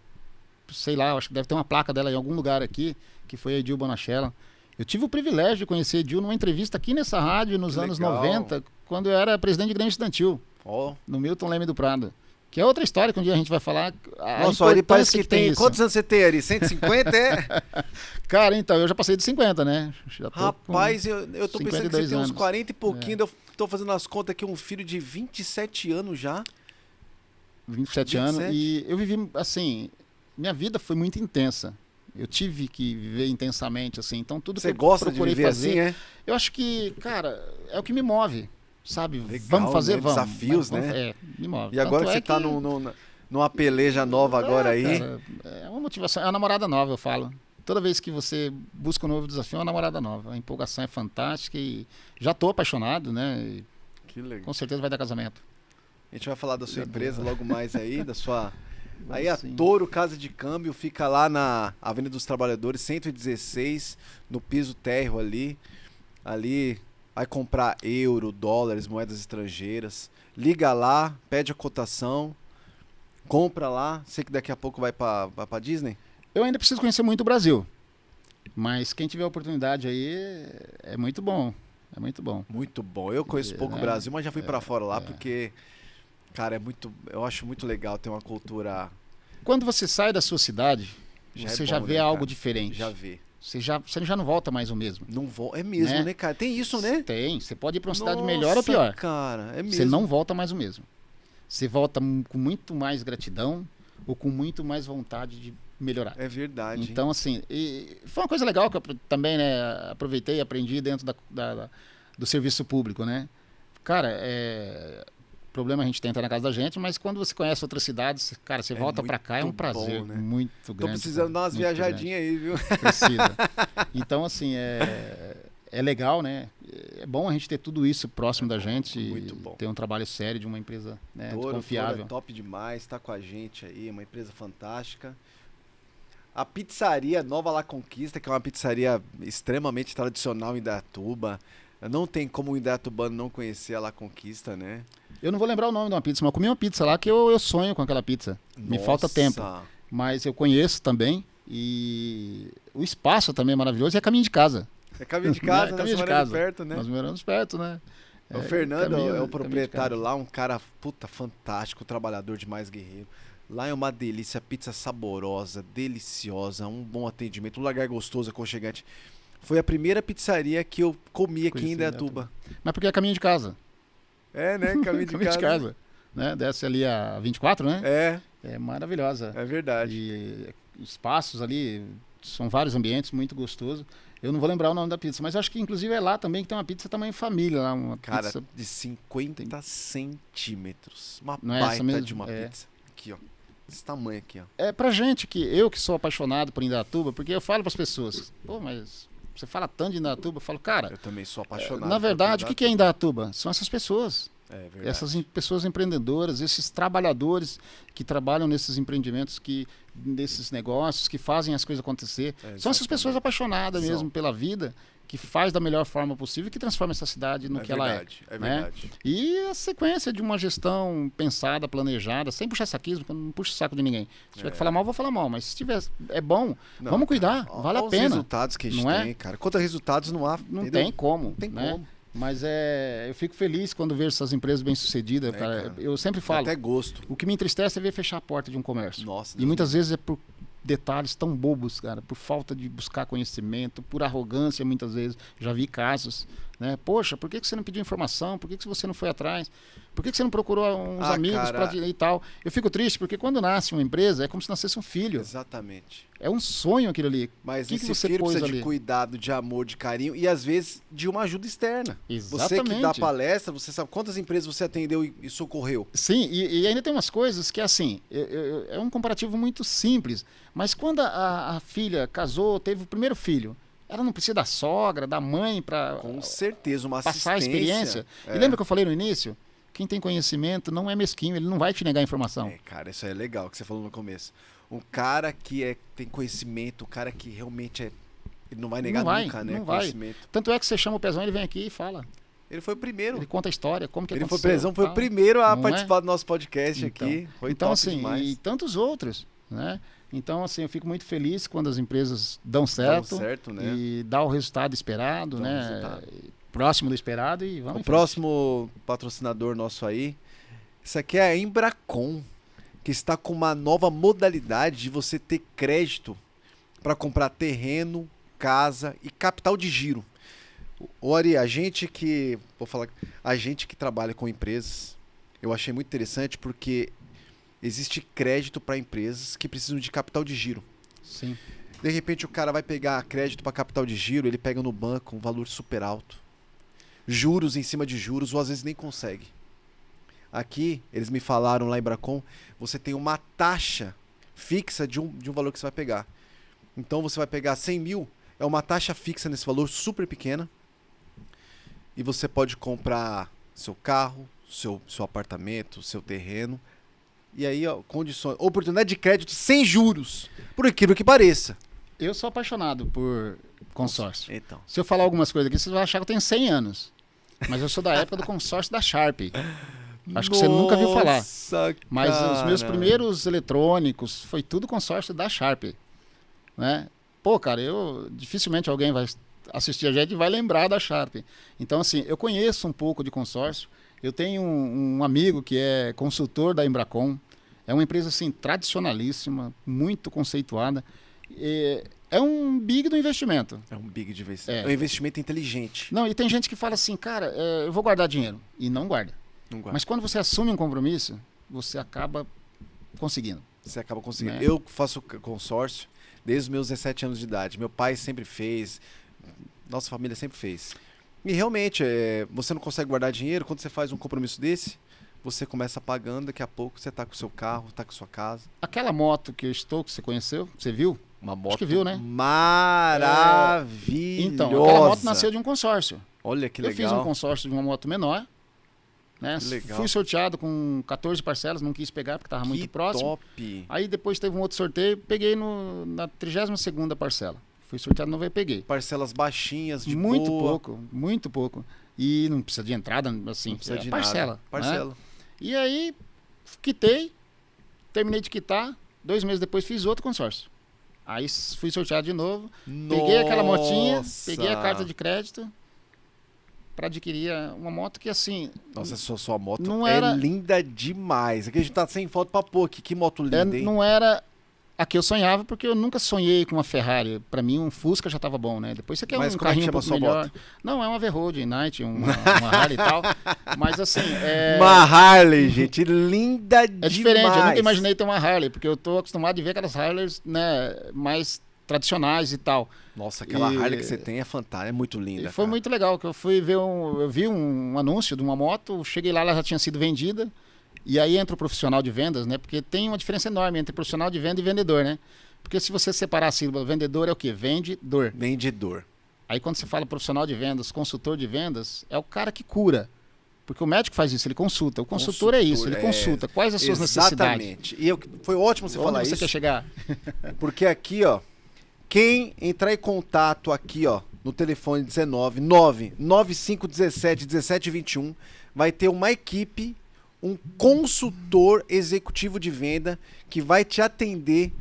sei lá, acho que deve ter uma placa dela em algum lugar aqui, que foi a Edil Bonachella. Eu tive o privilégio de conhecer a Edil numa entrevista aqui nessa rádio nos anos 90, quando eu era presidente de Grêmio Estudantil, no Milton Leme do Prado. Que é outra história que um dia a gente vai falar. Nossa, ele parece que tem... Quantos anos você tem, Ari? 150, Cara, então, eu já passei de 50, né? Rapaz, eu tô pensando que você tem uns 40 e pouquinho. Eu tô fazendo as contas aqui, um filho de 27 anos já. 27 anos. E eu vivi, assim... Minha vida foi muito intensa. Eu tive que viver intensamente, assim. Então, tudo que eu procurei fazer... Assim, eu acho que, cara, é o que é o que me move. Sabe? Legal, vamos fazer, né? vamos. Desafios, né? Me move. E agora que você tá numa peleja nova agora aí. Cara, é uma motivação, é uma namorada nova, eu falo. Toda vez que você busca um novo desafio, é uma namorada nova. A empolgação é fantástica e já tô apaixonado, né? E que legal. com certeza vai dar casamento. A gente vai falar da sua empresa logo mais aí, da sua... Aí a Toro Casa de Câmbio fica lá na Avenida dos Trabalhadores, 116, no piso térreo ali. Ali... Vai comprar euro, dólares, moedas estrangeiras. Liga lá, pede a cotação, compra lá. Sei que daqui a pouco vai pra Disney. Eu ainda preciso conhecer muito o Brasil. Mas quem tiver oportunidade aí é muito bom. É muito bom. Muito bom. Eu conheço pouco o Brasil, mas já fui pra fora lá porque, cara, eu acho muito legal ter uma cultura... Quando você sai da sua cidade, você já vê algo diferente. Já vê. Você já não volta mais o mesmo. Não é mesmo, né, cara? Tem isso, né? Tem. Você pode ir para uma cidade melhor ou pior. Cara, é mesmo. Você não volta mais o mesmo. Você volta com muito mais gratidão ou com muito mais vontade de melhorar. É verdade. Então, assim, foi uma coisa legal que eu também, né, aproveitei e aprendi dentro do serviço público, né? Cara, problema a gente tenta na casa da gente, mas quando você conhece outras cidades, cara, você volta pra cá, é um prazer né? muito grande. Tô precisando dar umas viajadinhas aí, viu? Precisa. Então, assim, é legal, né? É bom a gente ter tudo isso próximo da gente muito bom. Ter um trabalho sério de uma empresa, né, Toro confiável. É top demais, tá com a gente aí, uma empresa fantástica. A pizzaria Nova La Conquista, que é uma pizzaria extremamente tradicional em Indaiatuba. Não tem como o Indaiatubano não conhecer a La Conquista, né? Eu não vou lembrar o nome de uma pizza, mas eu comi uma pizza lá que eu sonho com aquela pizza. Me falta tempo. Mas eu conheço também. E o espaço também é maravilhoso e é caminho de casa. É caminho de casa, né? Caminho de casa. Perto, né? Nós moramos perto, né? O Fernando caminho- é o caminho de proprietário casa. lá, um cara puta fantástico, trabalhador demais, guerreiro. Lá é uma delícia, pizza saborosa, deliciosa, um bom atendimento, um lugar gostoso, aconchegante. Foi a primeira pizzaria que eu comi aqui Conheci em em Indaiatuba. Mas porque é caminho de casa. É, né? Caminho de Caminho casa. de casa. Né? Desce ali a 24, né? É, É maravilhosa. é verdade. E espaços ali, são vários ambientes, muito gostoso. Eu não vou lembrar o nome da pizza, mas eu acho que inclusive é lá também que tem uma pizza tamanho família. Lá, uma Cara, pizza, de 50 centímetros. Uma Não é baita essa mesmo? de uma É. pizza. Aqui, ó. Esse tamanho aqui, ó. é pra gente eu que sou apaixonado por Indaiatuba, porque eu falo pras pessoas, pô, mas você fala tanto de Indaiatuba, eu falo, cara, Eu também sou apaixonado. na por verdade, o que é Indaiatuba. Indaiatuba? São essas pessoas. É verdade. Essas pessoas empreendedoras, esses trabalhadores que trabalham nesses empreendimentos, nesses negócios, que fazem as coisas acontecer. São essas exatamente. pessoas apaixonadas São. mesmo pela vida, que faz da melhor forma possível e que transforma essa cidade no que ela é. É né? verdade. E a sequência de uma gestão pensada, planejada, sem puxar saquismo, porque eu não puxo saco de ninguém. Se tiver que falar mal, eu vou falar mal. Mas se tiver, é bom, Não, vamos cuidar, cara, vale a olha pena. os resultados que a gente não é? tem, cara. Quanto a resultados não há. Não entendeu? tem como. Não tem né? como. Mas eu fico feliz quando vejo essas empresas bem-sucedidas. Cara. Eu sempre Dá falo, até gosto. o que me entristece é ver fechar a porta de um comércio. Nossa. E Deus muitas vezes é por detalhes tão bobos, cara, por falta de buscar conhecimento, por arrogância, muitas vezes. Já vi casos, né? Poxa, por que você não pediu informação? Por que você não foi atrás? Por que você não procurou uns amigos cara. e tal? Eu fico triste porque quando nasce uma empresa é como se nascesse um filho. Exatamente. É um sonho aquilo ali. Mas O que esse você filho pôs precisa de ali? cuidado, de amor, de carinho e às vezes de uma ajuda externa. Você que dá Exatamente. palestra, você sabe quantas empresas você atendeu e socorreu. Sim, e ainda tem umas coisas que, assim, é um comparativo muito simples. Mas quando a filha casou, teve o primeiro filho, ela não precisa da sogra, da mãe para Com certeza, uma passar a assistência. experiência. É. E lembra que eu falei no início? Quem tem conhecimento não é mesquinho, ele não vai te negar a informação. É, cara, isso é legal que você falou no começo. Um cara que tem conhecimento, um cara que realmente ele não vai negar Não vai, nunca, né? não vai. Conhecimento. Tanto é que você chama o Pezão, ele vem aqui e fala. Ele foi o primeiro. Ele conta a história, como que Ele foi aconteceu. presão, foi o tal. primeiro a Não participar do nosso podcast Então, aqui. Foi então top assim, demais. e tantos outros, né? Então, assim, eu fico muito feliz quando as empresas dão Deu certo, certo, né? e dá o resultado esperado, Dá o né? resultado. Próximo do esperado e vamos O em frente. próximo patrocinador nosso aí, isso aqui é a Embracon, que está com uma nova modalidade de você ter crédito para comprar terreno, casa e capital de giro. O Ari, a gente que trabalha com empresas, eu achei muito interessante porque existe crédito para empresas que precisam de capital de giro. Sim. De repente o cara vai pegar crédito para capital de giro, ele pega no banco um valor super alto. Juros em cima de juros, ou às vezes nem consegue. Aqui, eles me falaram lá em Bracon, você tem uma taxa fixa de um valor que você vai pegar. Então você vai pegar 100 mil, é uma taxa fixa nesse valor super pequena. E você pode comprar seu carro, seu apartamento, seu terreno. E aí, ó, condições, oportunidade de crédito sem juros, por incrível que pareça. Eu sou apaixonado por consórcio. Então. Se eu falar algumas coisas aqui, vocês vão achar que eu tenho 100 anos. Mas eu sou da época do consórcio da Sharp. Acho que você nunca viu falar. Nossa, Mas os meus cara. primeiros eletrônicos foi tudo consórcio da Sharp. Né? Pô, cara, dificilmente alguém vai assistir a gente e vai lembrar da Sharp. Então, assim, eu conheço um pouco de consórcio. Eu tenho um amigo que é consultor da Embracon. É uma empresa, assim, tradicionalíssima, muito conceituada. É um big do investimento. É um big de investimento. É. É um investimento inteligente. Não, e tem gente que fala assim, cara, eu vou guardar dinheiro. E não guarda. Não guarda. Mas quando você assume um compromisso, você acaba conseguindo. Você acaba conseguindo. Né? Eu faço consórcio desde os meus 17 anos de idade. Meu pai sempre fez. Nossa família sempre fez. E realmente, você não consegue guardar dinheiro. Quando você faz um compromisso desse, você começa pagando. Daqui a pouco você tá com o seu carro, tá com a sua casa. Aquela moto que eu estou, que você conheceu, você viu? Uma moto que viu, né? maravilhosa. Então, aquela moto nasceu de um consórcio. Olha que Eu legal. fiz um consórcio de uma moto menor. Né? Que legal. Fui sorteado com 14 parcelas, não quis pegar porque estava muito Que próximo. top. Aí depois teve um outro sorteio, peguei na 32ª parcela. Fui sorteado novo e peguei. Parcelas baixinhas, de Muito boa. pouco, muito pouco. E não precisa de entrada, assim, Não precisa de parcela. nada. Parcela. Né? E aí, quitei, terminei de quitar, 2 meses depois fiz outro consórcio. Aí fui sorteado de novo, peguei aquela motinha, Nossa. peguei a carta de crédito para adquirir uma moto que, assim... Nossa, sua moto não é era... linda demais. Aqui a gente tá sem foto pra pôr aqui. Que moto linda, hein? Não era a que eu sonhava, porque eu nunca sonhei com uma Ferrari. Para mim, um Fusca já tava bom, né? Depois você quer Mas um como é que carrinho um chama pouco a sua melhor. moto? Não, é uma V-Road Night, uma Harley e tal. Mas, assim... Uma Harley, gente. Linda É demais. diferente, eu nunca imaginei ter uma Harley, porque eu tô acostumado a ver aquelas Harleys, né, mais tradicionais e tal. Nossa, aquela E- Harley que você tem é fantástica, é muito E linda. foi cara. muito legal, que eu fui ver eu vi um anúncio de uma moto, cheguei lá, ela já tinha sido vendida, e aí entra o profissional de vendas, né, porque tem uma diferença enorme entre profissional de venda e vendedor, né, porque se você separar a sílaba, vendedor é o quê? Vendedor. Vendedor. Aí quando você fala profissional de vendas, consultor de vendas, é o cara que cura. Porque o médico faz isso, ele consulta. O consultor é isso, ele consulta. Quais as suas necessidades? Exatamente. E foi ótimo você falar Onde você isso, quer chegar? porque aqui, ó, quem entrar em contato aqui, ó, no telefone 19 99517 1721, vai ter uma equipe, um consultor executivo de venda que vai te atender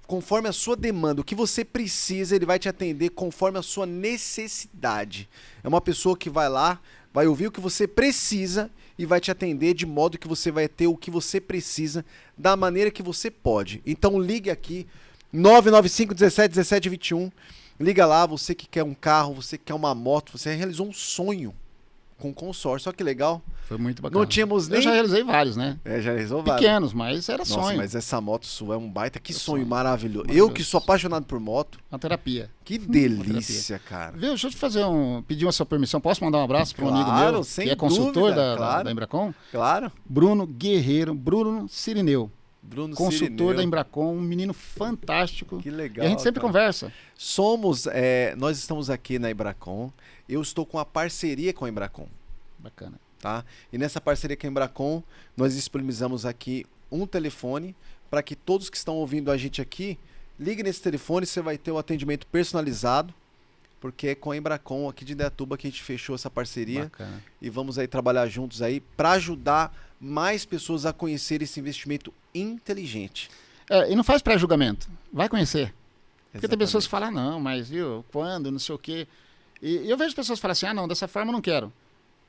conforme a sua demanda. O que você precisa, ele vai te atender conforme a sua necessidade. É uma pessoa que vai lá, vai ouvir o que você precisa e vai te atender de modo que você vai ter o que você precisa da maneira que você pode. Então ligue aqui 995 17 17 21. Liga lá, você que quer um carro, você que quer uma moto, você realizou um sonho com consórcio. Olha que legal. Foi muito bacana. Não tínhamos nem... Eu já realizei vários, né? já realizou vários. Pequenos, mas era Nossa, sonho. mas essa moto sua é um baita. Que sonho sonho. maravilhoso. Eu Maravilhoso. que sou apaixonado por moto. Uma terapia. Que delícia, cara. Viu? Deixa eu te pedir uma sua permissão. Posso mandar um abraço para um amigo Claro, meu, sem que é consultor dúvida, claro. da Embracon? Claro. Bruno Guerreiro, Bruno Sirineu. Bruno Consultor Sirineu. da Embracon, um menino fantástico. Que legal. E a gente sempre cara. conversa. Nós estamos aqui na Embracon. Eu estou com a parceria com a Embracon. Bacana. Tá? E nessa parceria com a Embracon, nós disponibilizamos aqui um telefone para que todos que estão ouvindo a gente aqui, ligue nesse telefone, você vai ter o atendimento personalizado, porque é com a Embracon aqui de Indaiatuba que a gente fechou essa parceria. Bacana. E vamos aí trabalhar juntos aí para ajudar mais pessoas a conhecer esse investimento inteligente. E não faz pré-julgamento. Vai conhecer. Porque tem Exatamente. pessoas que falam, não, mas viu, quando, não sei o quê. E eu vejo pessoas que falam assim, não, dessa forma eu não quero.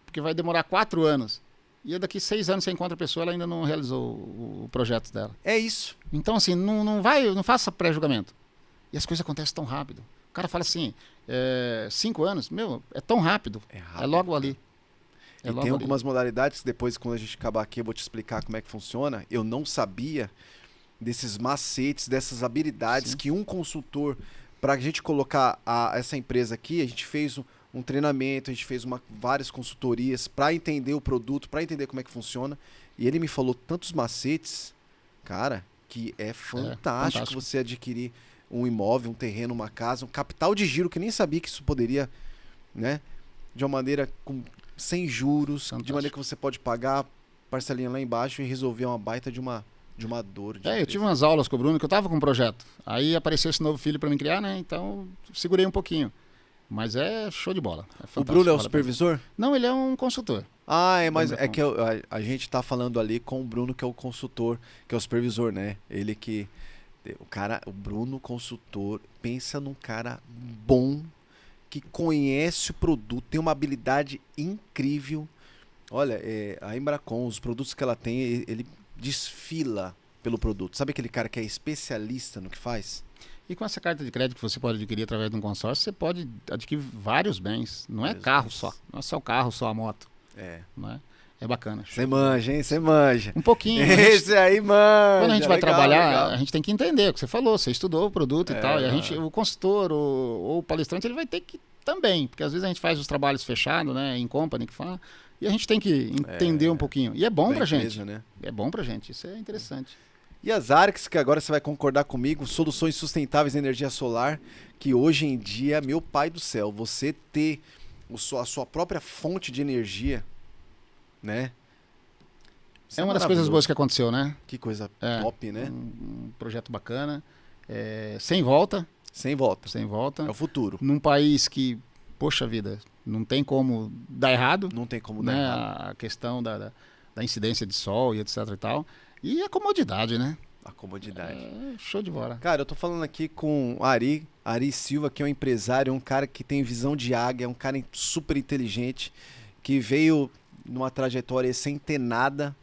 Porque vai demorar 4 anos. E daqui 6 anos você encontra a pessoa, ela ainda não realizou o projeto dela. É isso. Então, assim, não faça pré-julgamento. E as coisas acontecem tão rápido. O cara fala assim, 5 anos, meu, é tão rápido. É rápido, É logo ali. E tem algumas modalidades que depois, quando a gente acabar aqui, eu vou te explicar como é que funciona. Eu não sabia desses macetes, dessas habilidades Sim. que um consultor, para a gente colocar essa empresa aqui, a gente fez um treinamento, a gente fez várias consultorias para entender o produto, para entender como é que funciona. E ele me falou tantos macetes, cara, que é fantástico você adquirir um imóvel, um terreno, uma casa, um capital de giro, que eu nem sabia que isso poderia, né? De uma maneira sem juros, Fantástico. de maneira que você pode pagar parcelinha lá embaixo e resolver uma baita de uma dor. Eu tive umas aulas com o Bruno que eu tava com um projeto. Aí apareceu esse novo filho para me criar, né? Então segurei um pouquinho. Mas é show de bola. É O Bruno é o vale a supervisor? Não, ele é um consultor. Mas é que a gente tá falando ali com o Bruno, que é o consultor, que é o supervisor, né? Ele que... O Bruno, consultor, pensa num cara bom, que conhece o produto, tem uma habilidade incrível. Olha, a Embracon, os produtos que ela tem, ele desfila pelo produto. Sabe aquele cara que é especialista no que faz? E com essa carta de crédito que você pode adquirir através de um consórcio, você pode adquirir vários bens. Não é Vários carro bens. só. Não é só o carro, só a moto. É. Não é? É bacana. Você manja, hein? Você manja. Um pouquinho. Esse aí, manja. Quando a gente vai Legal, trabalhar, legal. a gente tem que entender o que você falou. Você estudou o produto e tal. E o consultor ou o palestrante, ele vai ter que também. Porque às vezes a gente faz os trabalhos fechados, né? Em company, que fala. E a gente tem que entender um pouquinho. E é bom Da pra empresa, gente. né? É bom pra gente. Isso é interessante. E as Arx, que agora você vai concordar comigo, soluções sustentáveis em energia solar, que hoje em dia, meu pai do céu, você ter a sua própria fonte de energia, né? Isso É uma das coisas boas que aconteceu, né? Que coisa É, top, né? Um projeto bacana. Sem volta. Sem volta. Sem volta. É o futuro. Num país que, poxa vida, não tem como dar errado. Não tem como dar Né? errado. A questão da incidência de sol e etc e tal. E a comodidade, né? A comodidade. Show de bola. Cara, eu tô falando aqui com Ari Silva, que é um empresário, um cara que tem visão de águia, é um cara super inteligente, que veio numa trajetória sem ter nada,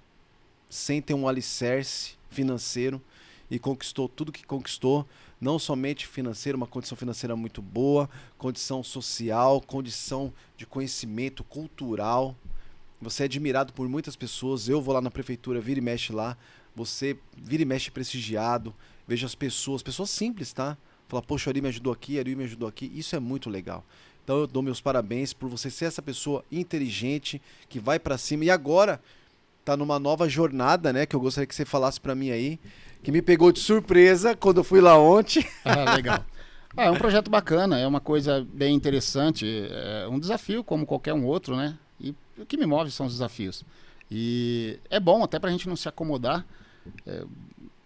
sem ter um alicerce financeiro e conquistou tudo que conquistou, não somente financeiro, uma condição financeira muito boa, condição social, condição de conhecimento cultural. Você é admirado por muitas pessoas, eu vou lá na prefeitura, vira e mexe lá, você vira e mexe prestigiado, vejo as pessoas simples, tá? Fala, poxa, Ari me ajudou aqui, Ari me ajudou aqui, isso é muito legal. Então eu dou meus parabéns por você ser essa pessoa inteligente, que vai pra cima e agora tá numa nova jornada, né, que eu gostaria que você falasse pra mim aí, que me pegou de surpresa quando eu fui lá ontem. Legal. É um projeto bacana, é uma coisa bem interessante, é um desafio como qualquer um outro, né? E o que me move são os desafios. E é bom até pra gente não se acomodar.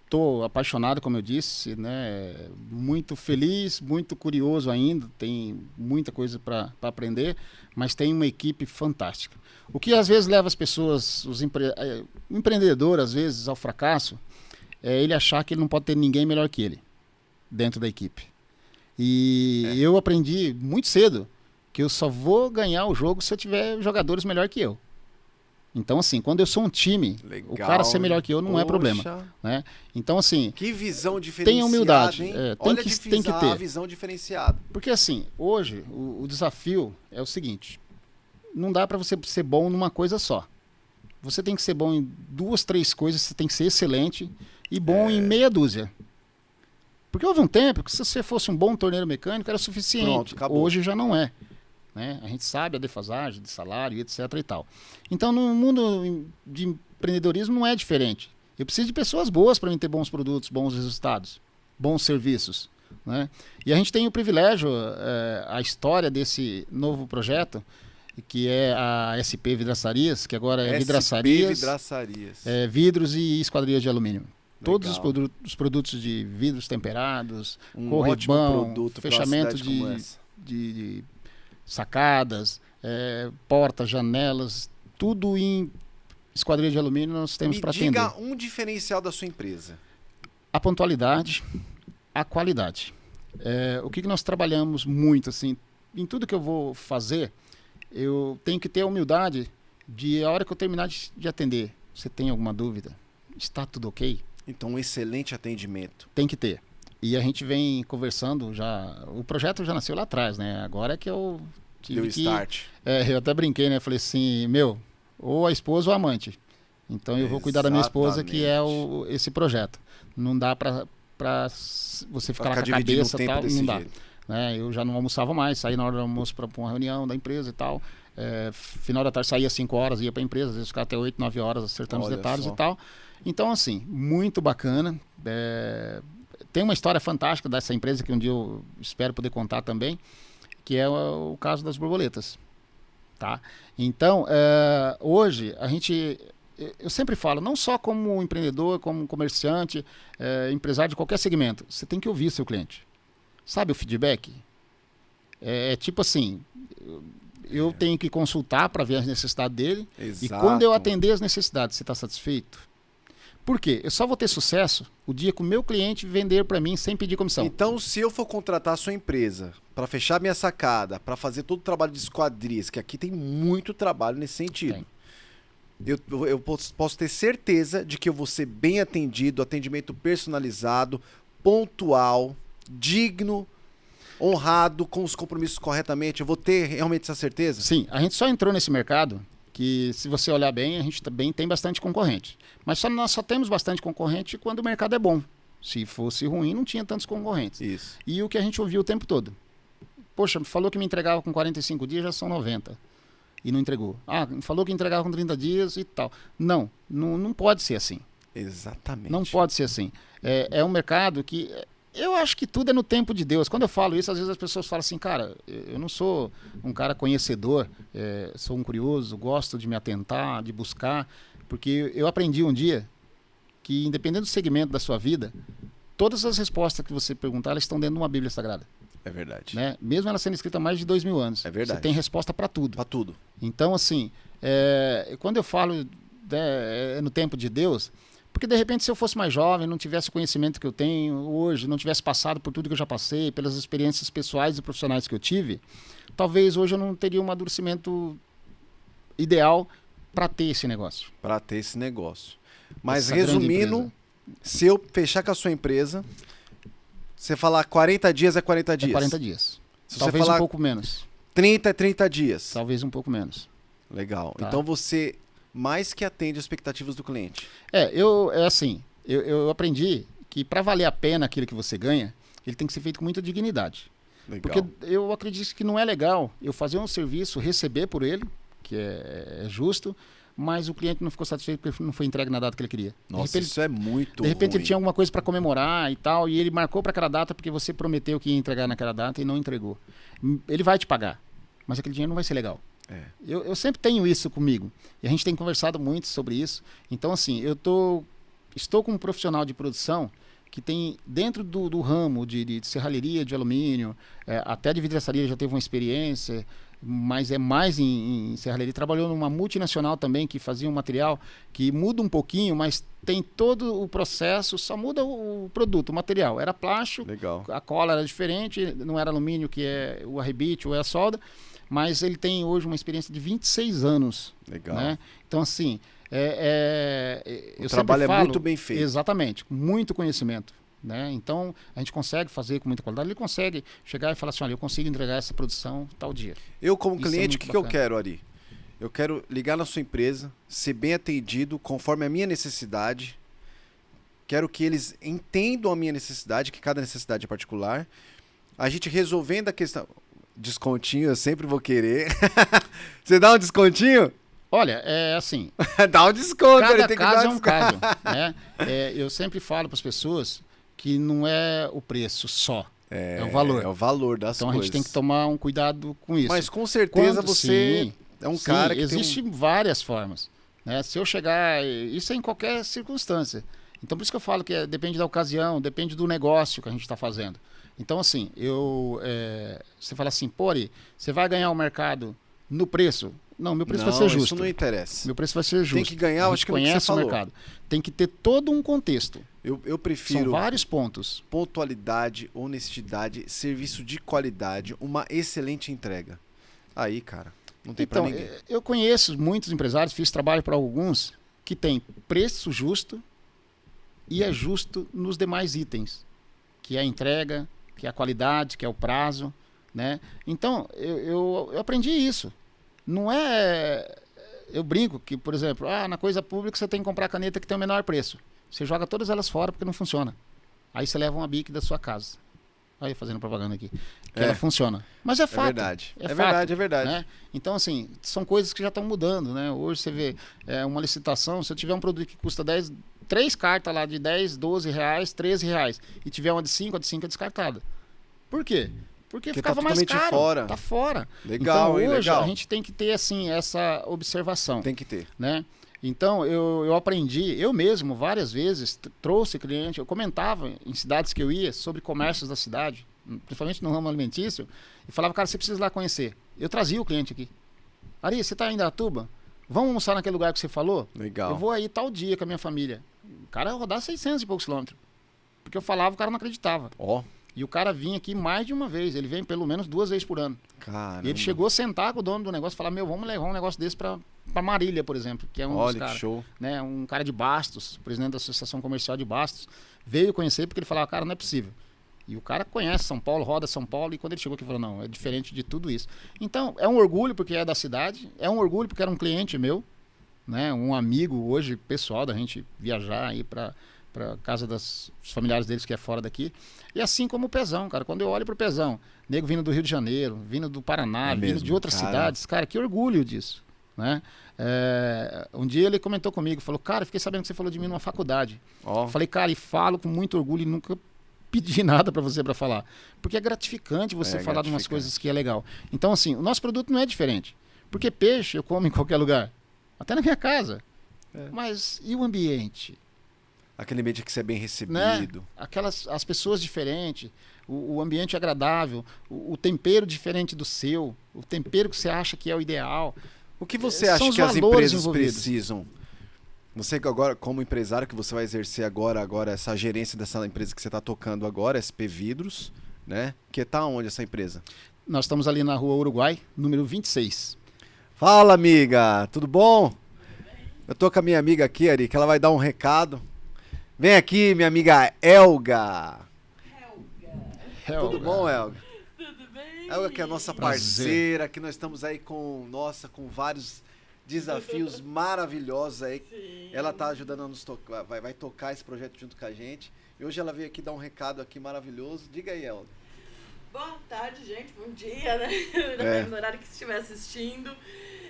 Tô apaixonado, como eu disse, né? Muito feliz, muito curioso ainda, tem muita coisa para aprender, mas tem uma equipe fantástica. O que às vezes leva as pessoas, o empreendedor às vezes ao fracasso, é ele achar que ele não pode ter ninguém melhor que ele dentro da equipe. E eu aprendi muito cedo que eu só vou ganhar o jogo se eu tiver jogadores melhor que eu. Então, assim, quando eu sou um time, legal, o cara ser melhor que eu não é problema. Né? Então, assim... Que visão diferenciada, tenha humildade. Hein? Tem que ter. A visão diferenciada. Porque, assim, hoje, o desafio é o seguinte. Não dá para você ser bom numa coisa só. Você tem que ser bom em 2, 3 coisas, você tem que ser excelente e bom em meia dúzia. Porque houve um tempo que se você fosse um bom torneiro mecânico era suficiente. Pronto, acabou. Hoje já não é. Né? A gente sabe a defasagem de salário, etc. e tal. Então, no mundo de empreendedorismo não é diferente. Eu preciso de pessoas boas para mim ter bons produtos, bons resultados, bons serviços. Né? E a gente tem o privilégio, a história desse novo projeto, que é a SP Vidraçarias, que agora é Vidraçarias, vidros e esquadrias de alumínio. Legal. Todos os produtos de vidros temperados, corrimão, fechamento de sacadas, portas, janelas, tudo em esquadria de alumínio nós temos para atender. Diga um diferencial da sua empresa. A pontualidade, a qualidade. O que nós trabalhamos muito, assim, em tudo que eu vou fazer, eu tenho que ter a humildade de, a hora que eu terminar de atender, você tem alguma dúvida? Está tudo ok? Então, um excelente atendimento. Tem que ter. E a gente vem conversando já. O projeto já nasceu lá atrás, né? Agora é que eu tive Deu start. Eu até brinquei, né? Falei assim, ou a esposa ou a amante. Então eu vou cuidar da minha esposa, que é esse projeto. Não dá pra você ficar lá com a cabeça e tal. Não dá. Né? Eu já não almoçava mais, saí na hora do almoço para uma reunião da empresa e tal. Final da tarde saía às 5 horas, ia para a empresa, às vezes ficava até 8, 9 horas acertando os detalhes e tal. Então, assim, muito bacana. Tem uma história fantástica dessa empresa que um dia eu espero poder contar também, que é o caso das borboletas. Tá? Então, hoje, eu sempre falo, não só como empreendedor, como comerciante, empresário de qualquer segmento, você tem que ouvir seu cliente. Sabe o feedback? Tipo assim, eu tenho que consultar para ver as necessidades dele. Exato. E quando eu atender as necessidades, você está satisfeito? Por quê? Eu só vou ter sucesso o dia que o meu cliente vender para mim sem pedir comissão. Então, se eu for contratar a sua empresa para fechar minha sacada, para fazer todo o trabalho de esquadrias, que aqui tem muito trabalho nesse sentido, eu posso ter certeza de que eu vou ser bem atendido, atendimento personalizado, pontual, digno, honrado, com os compromissos corretamente. Eu vou ter realmente essa certeza? Sim, a gente só entrou nesse mercado que, se você olhar bem, a gente também tem bastante concorrente. Mas nós só temos bastante concorrente quando o mercado é bom. Se fosse ruim, não tinha tantos concorrentes. Isso. E o que a gente ouviu o tempo todo. Poxa, falou que me entregava com 45 dias, já são 90. E não entregou. Falou que entregava com 30 dias e tal. Não pode ser assim. Exatamente. Não pode ser assim. É um mercado que... Eu acho que tudo é no tempo de Deus. Quando eu falo isso, às vezes as pessoas falam assim, cara, eu não sou um cara conhecedor, sou um curioso, gosto de me atentar, de buscar, porque eu aprendi um dia que, independente do segmento da sua vida, todas as respostas que você perguntar, elas estão dentro de uma Bíblia Sagrada. É verdade. Né? Mesmo ela sendo escrita há mais de 2000 anos. É verdade. Você tem resposta para tudo. Para tudo. Então, assim, quando eu falo no tempo de Deus, Porque, de repente, se eu fosse mais jovem, não tivesse o conhecimento que eu tenho hoje, não tivesse passado por tudo que eu já passei, pelas experiências pessoais e profissionais que eu tive, talvez hoje eu não teria um amadurecimento ideal para ter esse negócio. Para ter esse negócio. Mas, Essa resumindo, se eu fechar com a sua empresa, você falar 40 dias é 40 dias. É 40 dias. Se Talvez você falar um pouco menos. 30 é 30 dias. Talvez um pouco menos. Legal. Tá. Então você mais que atende as expectativas do cliente. Eu aprendi que para valer a pena aquilo que você ganha, ele tem que ser feito com muita dignidade. Legal. Porque eu acredito que não é legal eu fazer um serviço, receber por ele, que é justo, mas o cliente não ficou satisfeito porque não foi entregue na data que ele queria. Nossa, isso é muito De repente ruim. ele tinha alguma coisa para comemorar e tal, e ele marcou para aquela data porque você prometeu que ia entregar naquela data e não entregou. Ele vai te pagar, mas aquele dinheiro não vai ser legal. É. Eu sempre tenho isso comigo. E a gente tem conversado muito sobre isso. Então, assim, estou com um profissional de produção que tem, dentro do ramo de serralheria de alumínio, até de vidraçaria já teve uma experiência, mas é mais em serralheria. Trabalhou numa multinacional também que fazia um material que muda um pouquinho, mas tem todo o processo, só muda o produto, o material. Era plástico, Legal. a cola era diferente, não era alumínio, que é o arrebite ou é a solda, mas ele tem hoje uma experiência de 26 anos. Legal. Né? Então, assim, O trabalho é muito bem feito. Exatamente, com muito conhecimento. Né? Então, a gente consegue fazer com muita qualidade. Ele consegue chegar e falar assim, olha, eu consigo entregar essa produção tal dia. Eu, como Isso é cliente, o muito que eu bacana. quero, Ari? Eu quero ligar na sua empresa, ser bem atendido conforme a minha necessidade. Quero que eles entendam a minha necessidade, que cada necessidade é particular. A gente resolvendo a questão... Descontinho, eu sempre vou querer. Você dá um descontinho? Olha, é assim, Dá um desconto. cada ele tem que dar caso é um um caso. Né? Eu sempre falo para as pessoas que não é o preço só, é o valor. É o valor das Então coisas. a gente tem que tomar um cuidado com isso. Mas com certeza você é um sim, cara que existem várias formas. Né? Se eu chegar... Isso é em qualquer circunstância. Então por isso que eu falo que depende da ocasião, depende do negócio que a gente está fazendo. Então assim, você fala assim, pô, Ari, você vai ganhar o mercado no preço? Não, meu preço vai ser justo. Isso não interessa. Meu preço vai ser justo. Tem que ganhar, a acho gente que é o que você conhece o falou. mercado. Tem que ter todo um contexto. Eu São prefiro vários pontos. pontualidade, honestidade, serviço de qualidade, uma excelente entrega. Aí, cara, não tem pra Então, ninguém. eu conheço muitos empresários, fiz trabalho para alguns, que tem preço justo e é justo nos demais itens, que é a entrega, que é a qualidade, que é o prazo, né? Então, eu aprendi isso. Não é... Eu brinco que, por exemplo, na coisa pública você tem que comprar a caneta que tem o menor preço. Você joga todas elas fora porque não funciona. Aí você leva uma Bic da sua casa. Aí fazendo propaganda aqui. Que ela funciona. Mas é fato. É verdade. É fato, verdade, é verdade. Né? Então, assim, são coisas que já estão mudando, né? Hoje você vê uma licitação, se eu tiver um produto que custa 3 cartas lá de 10, 12 reais, 13 reais, e tiver uma de 5, a de 5 é descartada. Por quê? Porque ficava tá mais totalmente caro. fora. Tá fora. Legal, então, hein? hoje Legal. a gente tem que ter, assim, essa observação. Tem que ter. Né? Então, eu aprendi, eu mesmo, várias vezes, trouxe cliente, eu comentava em cidades que eu ia sobre comércios da cidade, principalmente no ramo alimentício, e falava, cara, você precisa ir lá conhecer. Eu trazia o cliente aqui. Ari, você está em Indaiatuba? Vamos almoçar naquele lugar que você falou? Legal. Eu vou aí tal dia com a minha família. O cara ia rodar 600 e poucos quilômetros. Porque eu falava, o cara não acreditava. Ó, E o cara vinha aqui mais de uma vez. Ele vem pelo menos 2 vezes por ano. caramba. E ele chegou a sentar com o dono do negócio e falar, vamos levar um negócio desse para Marília, por exemplo, que é um dos Olha que caras. show. Né, um cara de Bastos, presidente da Associação Comercial de Bastos, veio conhecer porque ele falava, cara, não é possível. E o cara conhece São Paulo, roda São Paulo, e quando ele chegou aqui, ele falou, não, é diferente de tudo isso. Então, é um orgulho porque é da cidade, é um orgulho porque era um cliente meu, né, um amigo hoje, pessoal, da gente viajar aí para casa dos familiares deles que é fora daqui. E assim como o Pezão, cara, quando eu olho pro Pezão, nego vindo do Rio de Janeiro, vindo do Paraná, vindo mesmo, de outras cara. cidades, cara, que orgulho disso, né? Um dia ele comentou comigo, falou, cara, fiquei sabendo que você falou de mim numa faculdade. Ó, Eu falei, cara, e falo com muito orgulho e nunca pedi nada para você para falar. Porque é gratificante você falar de umas gratificante. coisas que é legal. Então, assim, o nosso produto não é diferente. Porque peixe eu como em qualquer lugar. Até na minha casa. Mas e o ambiente? aquele ambiente que você é bem Né? recebido. As pessoas diferentes, o ambiente agradável, o tempero diferente do seu, o tempero que você acha que é o ideal. O que você São acha os que as valores empresas envolvidos. precisam Você que agora, como empresário, que você vai exercer agora essa gerência dessa empresa que você está tocando agora, SP Vidros, né? Que tá onde essa empresa? Nós estamos ali na Rua Uruguai, número 26. Fala, amiga, tudo bom? Eu tô com a minha amiga aqui, Ari, que ela vai dar um recado. Vem aqui, minha amiga Elga. Tudo bom, Elga? Tudo bem? Elga que é a nossa parceira, que nós estamos aí com vários desafios maravilhosos aí. Sim. Ela tá ajudando a nos tocar, vai tocar esse projeto junto com a gente. E hoje ela veio aqui dar um recado aqui maravilhoso. Diga aí, Elga. Boa tarde, gente. Bom dia, né? No horário que estiver assistindo.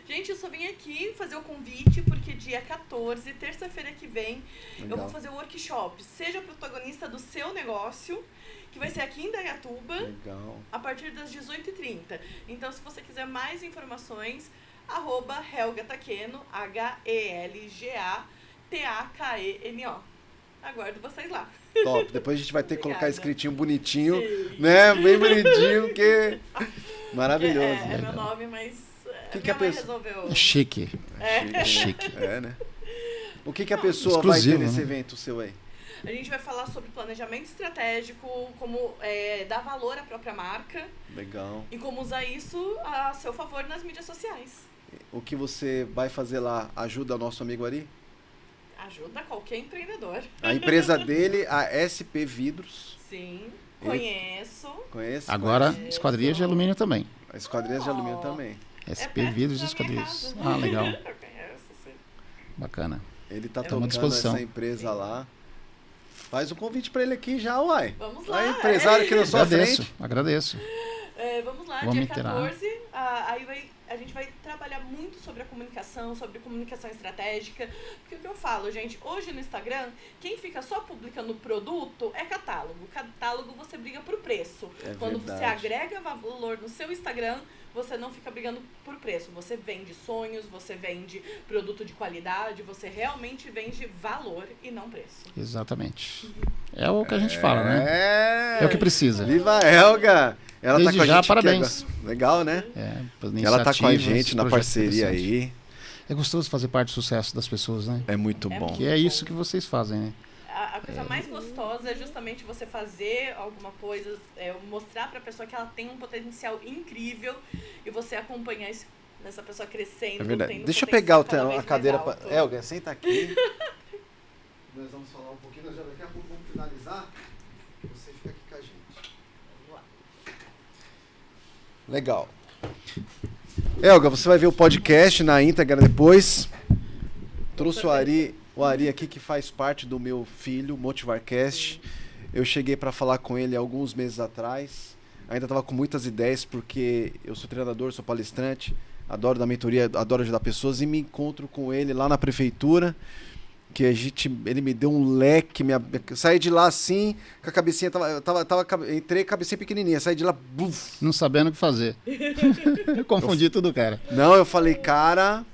Gente, eu só vim aqui fazer o convite porque dia 14, terça-feira que vem, Legal. eu vou fazer o workshop. Seja protagonista do seu negócio, que vai ser aqui em Indaiatuba, Legal. a partir das 18h30. Então, se você quiser mais informações, @Helga Takeno, HELGATAKENO. Aguardo vocês lá. Top. Depois a gente vai ter que colocar Obrigada. escritinho bonitinho, Sim. né? Bem bonitinho, que maravilhoso. É meu nome, mas Que minha a mãe pessoa- resolveu. Chique. É Chique. É, né? O que a pessoa Exclusivo, vai ter nesse né? evento seu aí? A gente vai falar sobre planejamento estratégico, como dar valor à própria marca Legal. e como usar isso a seu favor nas mídias sociais. O que você vai fazer lá ajuda o nosso amigo Ari? Ajuda qualquer empreendedor. A empresa dele, a SP Vidros. Sim, Ele- conheço. Conhece? Agora, Conheço. esquadrilha de alumínio também. A esquadrilha de alumínio Oh. também. SP perto Vidros e da minha esquadrilhas. casa. Ah, legal. Eu conheço, sim. Bacana. Ele tá Estamos tocando à disposição. essa empresa lá. Faz um convite pra ele aqui já, uai. Vamos lá. Aí, empresário aqui na sua Agradeço, frente. agradeço. Vamos lá, Vamos dia inteirar. 14, a gente vai trabalhar muito sobre a comunicação, sobre comunicação estratégica. Porque o que eu falo, gente, hoje no Instagram, quem fica só publicando produto é catálogo. Catálogo você briga por preço. É Quando você verdade. agrega valor no seu Instagram, você não fica brigando por preço. Você vende sonhos, você vende produto de qualidade, você realmente vende valor e não preço. Exatamente. É o que a gente fala, né? É. É o que precisa. Viva a Helga! Ela Desde tá com a já, gente aqui parabéns. agora. Legal, né? Pelas Ela tá com a iniciativas, gente na projeto parceria interessante. aí. É gostoso fazer parte do sucesso das pessoas, né? É muito É bom. Que é isso que vocês fazem, né? A coisa mais gostosa é justamente você fazer alguma coisa, mostrar pra pessoa que ela tem um potencial incrível e você acompanhar essa pessoa crescendo. É verdade. tendo Deixa eu potencial pegar cada a vez mais cadeira alto. pra... Helga, senta aqui. Nós vamos falar um pouquinho, nós já daqui a pouco vamos finalizar. Você fica aqui com a gente. Vamos lá. Legal. Helga, você vai ver o podcast na íntegra depois. Trouxe o Ari aqui que faz parte do meu filho, Motivarcast. Eu cheguei para falar com ele alguns meses atrás. Ainda estava com muitas ideias porque eu sou treinador, sou palestrante, adoro dar mentoria, adoro ajudar pessoas e me encontro com ele lá na prefeitura. Que ele me deu um leque, eu saí de lá assim, com a cabecinha, entrei com a cabecinha pequenininha, saí de lá, buf. Não sabendo o que fazer. Confundi tudo, cara. Não, eu falei, cara,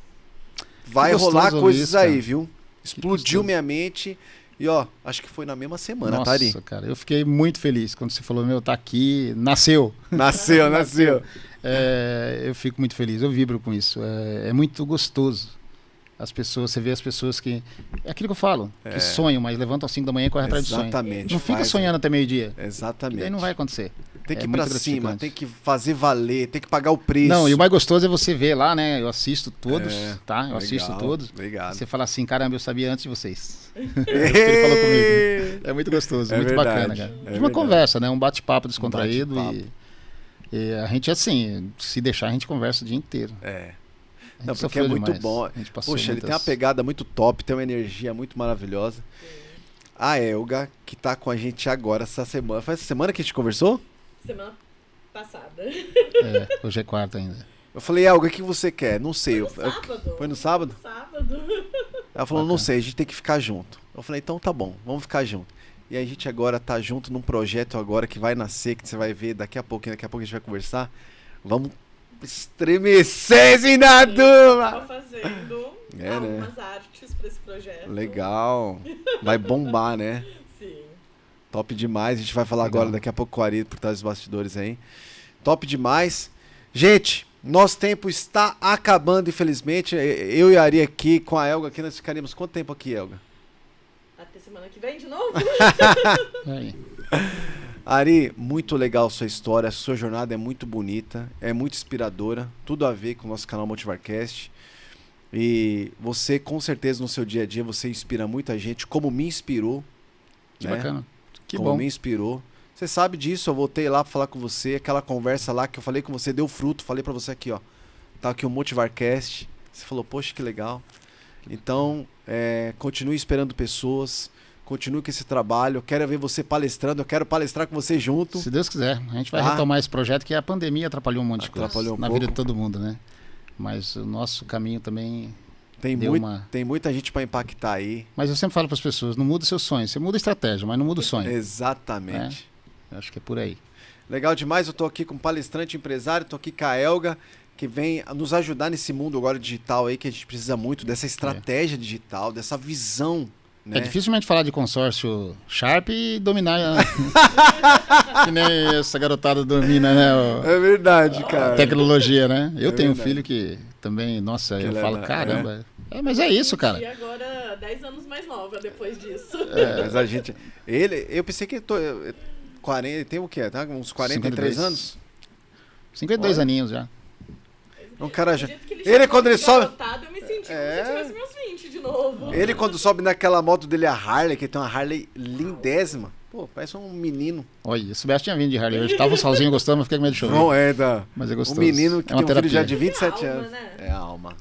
vai Que gostoso rolar ouvir coisas isso, aí, cara. viu? Explodiu gostoso. minha mente e ó, acho que foi na mesma semana, Nossa, Tari. cara, eu fiquei muito feliz quando você falou, meu, tá aqui, nasceu. Nasceu. Eu fico muito feliz, eu vibro com isso. É muito gostoso. As pessoas, você vê as pessoas que... É aquilo que eu falo, que sonham, mas levantam às 5 da manhã e correm atrás de sonho. Exatamente. Não fica faz- sonhando até meio-dia. Exatamente. Daí não vai acontecer. Tem que É ir pra muito cima, gratificante. tem que fazer valer, tem que pagar o preço. Não, e o mais gostoso é você ver lá, né? Eu assisto todos, tá? Eu Legal, assisto todos. Obrigado. Você fala assim, caramba, eu sabia antes de vocês. Ele falou comigo. É muito gostoso, É muito verdade, bacana, cara. é De uma verdade. conversa, né? Um bate-papo descontraído. bate-papo. E a gente, assim, se deixar, a gente conversa o dia inteiro. É. A gente Não, porque sofreu é muito demais. bom. A gente passou Poxa, ele tem uma muitas- pegada muito top, tem uma energia muito maravilhosa. A Helga, que tá com a gente agora essa semana. Foi essa semana que a gente conversou? Semana passada. Hoje é quarta ainda. Eu falei, Helga, o que você quer? Não sei. Sábado. Foi no sábado? Sábado. Ela falou, não Bacana. sei, a gente tem que ficar junto. Eu falei, então tá bom, vamos ficar junto. E a gente agora tá junto num projeto agora que vai nascer, que você vai ver daqui a pouco a gente vai conversar. Vamos estremecer, Zinaduma! Tô fazendo É, algumas artes pra esse projeto. Legal. Vai bombar, né? Sim. Top demais. A gente vai falar Legal. agora daqui a pouco com o Ari por trás dos bastidores aí. Top demais. Gente, Nosso tempo está acabando, infelizmente. Eu e a Ari aqui, com a Elga aqui, nós ficaríamos quanto tempo aqui, Elga? Até semana que vem de novo? Aí. Ari, muito legal sua história, a sua jornada é muito bonita, é muito inspiradora, tudo a ver com o nosso canal Motivarcast. E você, com certeza, no seu dia a dia, você inspira muita gente, como me inspirou. Que né? bacana. Que como bom. me inspirou. Você sabe disso, eu voltei lá pra falar com você, aquela conversa lá que eu falei com você, deu fruto, falei pra você aqui, ó. Tá aqui o Motivarcast. Você falou, poxa, que legal. Então, continue esperando pessoas, continue com esse trabalho. Eu quero ver você palestrando, eu quero palestrar com você junto. Se Deus quiser. A gente vai Tá? retomar esse projeto, que a pandemia atrapalhou um monte de coisa Atrapalhou um na pouco. vida de todo mundo, né? Mas o nosso caminho também Tem, deu uma... tem muita gente pra impactar aí. Mas eu sempre falo para as pessoas, não muda o seu sonho. Você muda a estratégia, mas não muda o sonho. Exatamente. Eu acho que é por aí. Legal demais, eu tô aqui com um palestrante empresário, tô aqui com a Elga, que vem nos ajudar nesse mundo agora digital aí, que a gente precisa muito dessa estratégia digital, dessa visão, né? É dificilmente falar de consórcio Sharp e dominar que nem essa garotada domina, né? É verdade, cara. A tecnologia, né? Eu É tenho um verdade. filho que também, nossa, Que eu ele falo, é- caramba. Mas é isso, E cara. agora 10 anos mais nova depois disso. Mas a gente. Eu pensei que 40, ele tem o quê? Tá? Uns 43 52. anos? 52 Olha. aninhos já. Um cara Do já. jeito que Ele, chamou quando ele de sobe. garotado, eu me senti como se É. eu tivesse meus 20 de novo. Ele, quando sobe naquela moto dele, a Harley, que tem uma Harley lindésima. Pô, parece um menino. Olha, o Sebastião tinha vindo de Harley hoje. Tava sozinho gostando, mas fiquei com medo de chover. Não, Mas é um gostoso. menino que é uma tem um filho já terapia. de 27 É a alma, anos. né? É a alma.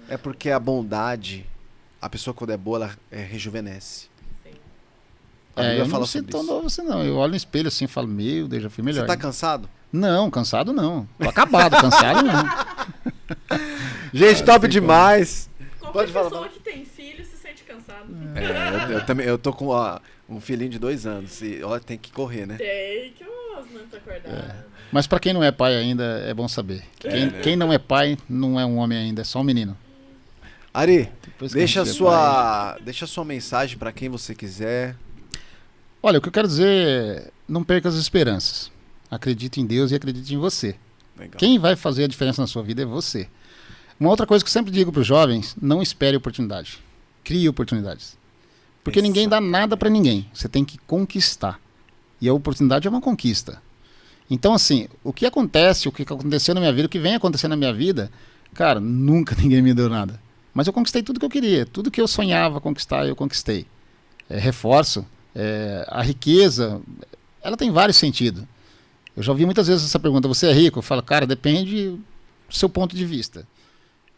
É porque a bondade, a pessoa quando é boa, ela rejuvenesce. A Bíblia Eu fala não sei sobre tão isso. novo assim, não. Eu olho no espelho assim e falo, meu Deus, já fui melhor. Você tá né? cansado? Não, cansado não. Tô acabado, cansado não. Gente, Ah, top tem demais. Qualquer Pode falar, pessoa que tem filho se sente cansado. Eu também, eu tô com um filhinho de 2 anos e olha, tem que correr, né? Tem que o Osman tá acordado. Mas pra quem não é pai ainda, é bom saber. Quem não é pai não é um homem ainda, é só um menino. Ari, Depois que deixa a gente é pai- a sua mensagem pra quem você quiser. Olha, o que eu quero dizer é, não perca as esperanças. Acredite em Deus e acredite em você. Legal. Quem vai fazer a diferença na sua vida é você. Uma outra coisa que eu sempre digo para os jovens, não espere oportunidade. Crie oportunidades. Porque ninguém dá nada para ninguém. Você tem que conquistar. E a oportunidade é uma conquista. Então, assim, o que acontece, o que aconteceu na minha vida, o que vem acontecendo na minha vida, cara, nunca ninguém me deu nada. Mas eu conquistei tudo que eu queria. Tudo que eu sonhava conquistar, eu conquistei. Reforço, a riqueza, ela tem vários sentidos. Eu já ouvi muitas vezes essa pergunta, você é rico? Eu falo, cara, depende do seu ponto de vista.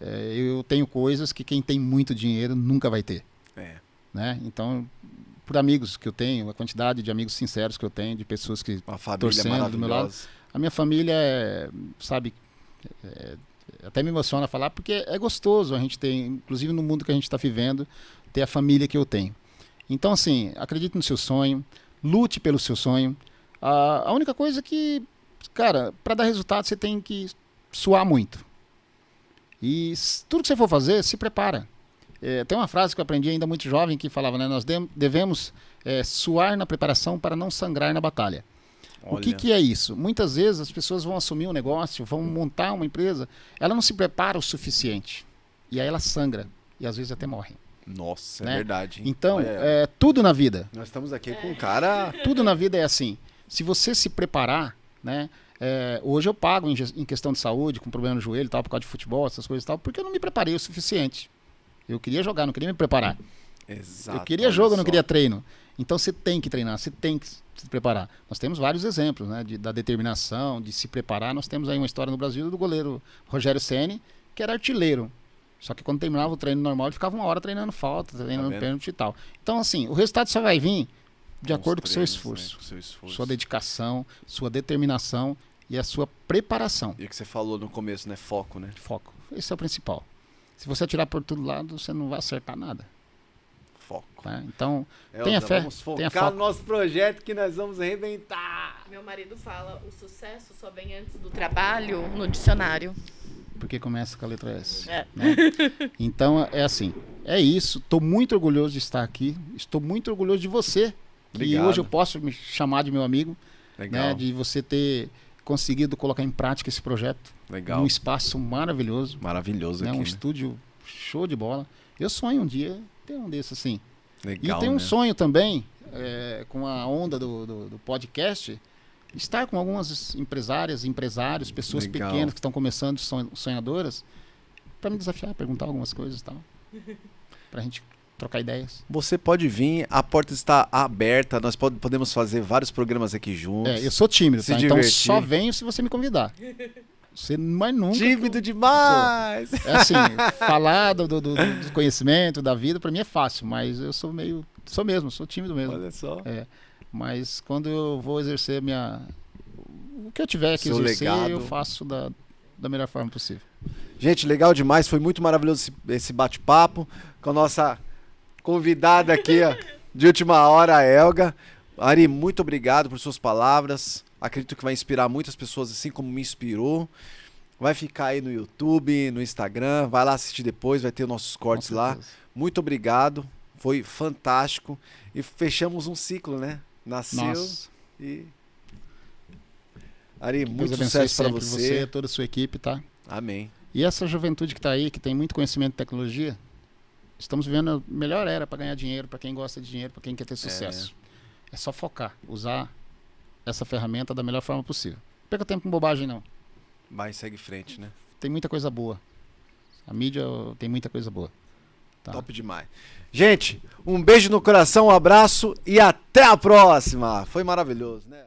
Eu tenho coisas que quem tem muito dinheiro nunca vai ter. Né? Então, por amigos que eu tenho, a quantidade de amigos sinceros que eu tenho, de pessoas que Uma família torcendo do meu lado. maravilhosa. A minha família, sabe, até me emociona falar, porque é gostoso a gente ter, inclusive no mundo que a gente está vivendo, ter a família que eu tenho. Então, assim, acredite no seu sonho, lute pelo seu sonho. A única coisa que, cara, para dar resultado você tem que suar muito. E tudo que você for fazer, se prepara. Tem uma frase que eu aprendi ainda muito jovem que falava, né? Nós devemos suar na preparação para não sangrar na batalha. O que é isso? Muitas vezes as pessoas vão assumir um negócio, vão montar uma empresa, ela não se prepara o suficiente. E aí ela sangra. E às vezes até morre. Nossa, né? é verdade. Hein? Então, Olha, tudo na vida. nós estamos aqui com um cara. Tudo na vida é assim. Se você se preparar, né? Hoje eu pago em questão de saúde, com problema no joelho e tal, por causa de futebol, essas coisas e tal, porque eu não me preparei o suficiente. Eu queria jogar, não queria me preparar. Exato. Eu queria jogo, eu não queria treino. Então você tem que treinar, você tem que se preparar. Nós temos vários exemplos, né, da determinação, de se preparar. Nós temos aí uma história no Brasil do goleiro Rogério Ceni, que era artilheiro. Só que quando terminava o treino normal, ele ficava 1 hora treinando falta, treinando pênalti e tal. Então, assim, o resultado só vai vir de acordo com o seu esforço. Né? Com seu esforço. Sua dedicação, sua determinação e a sua preparação. E o que você falou no começo, né? Foco, né? Foco. Esse é o principal. Se você atirar por todo lado, você não vai acertar nada. Foco. Tá? Então, tenha fé, Vamos tenha focar foco. no nosso projeto que nós vamos arrebentar. Meu marido fala, o sucesso só vem antes do trabalho no dicionário. Porque começa com a letra S. É. Né? Então, é assim. É isso. Estou muito orgulhoso de estar aqui. Estou muito orgulhoso de você. Obrigado. E hoje eu posso me chamar de meu amigo. Legal. Né? De você ter conseguido colocar em prática esse projeto. Legal. Num espaço maravilhoso. Maravilhoso né? aqui, Um né? estúdio show de bola. Eu sonho um dia ter um desses assim. Legal, E tem um né? sonho também, com a onda do podcast, estar com algumas empresários, pessoas Legal. pequenas que estão começando, sonhadoras, para me desafiar, perguntar algumas coisas e tal. Pra gente trocar ideias. Você pode vir, a porta está aberta, nós podemos fazer vários programas aqui juntos. Eu sou tímido, Se tá? Então divertir. só venho se você me convidar. Você mais nunca. Tímido demais! É assim, falar do conhecimento, da vida, pra mim é fácil, mas eu sou sou tímido mesmo. Olha só. Mas quando eu vou exercer o que eu tiver que Seu exercer, legado. eu faço da melhor forma possível. Gente, legal demais, foi muito maravilhoso esse bate-papo com a nossa convidada aqui, ó, de última hora, a Elga. Ari, muito obrigado por suas palavras. Acredito que vai inspirar muitas pessoas, assim como me inspirou. Vai ficar aí no YouTube, no Instagram, vai lá assistir depois, vai ter nossos cortes lá. Muito obrigado, foi fantástico. E fechamos um ciclo, né? Nasceu Nossa. e... Ari, Deus muito abençoe sucesso para sempre você. toda a sua equipe, tá? Amém. E essa juventude que está aí, que tem muito conhecimento de tecnologia, estamos vivendo a melhor era para ganhar dinheiro, para quem gosta de dinheiro, para quem quer ter sucesso. É só focar, usar essa ferramenta da melhor forma possível. Não perca tempo com bobagem, não. Vai, segue em frente, né? Tem muita coisa boa. A mídia tem muita coisa boa. Tá? Top demais. Gente, um beijo no coração, um abraço e até a próxima. Foi maravilhoso, né?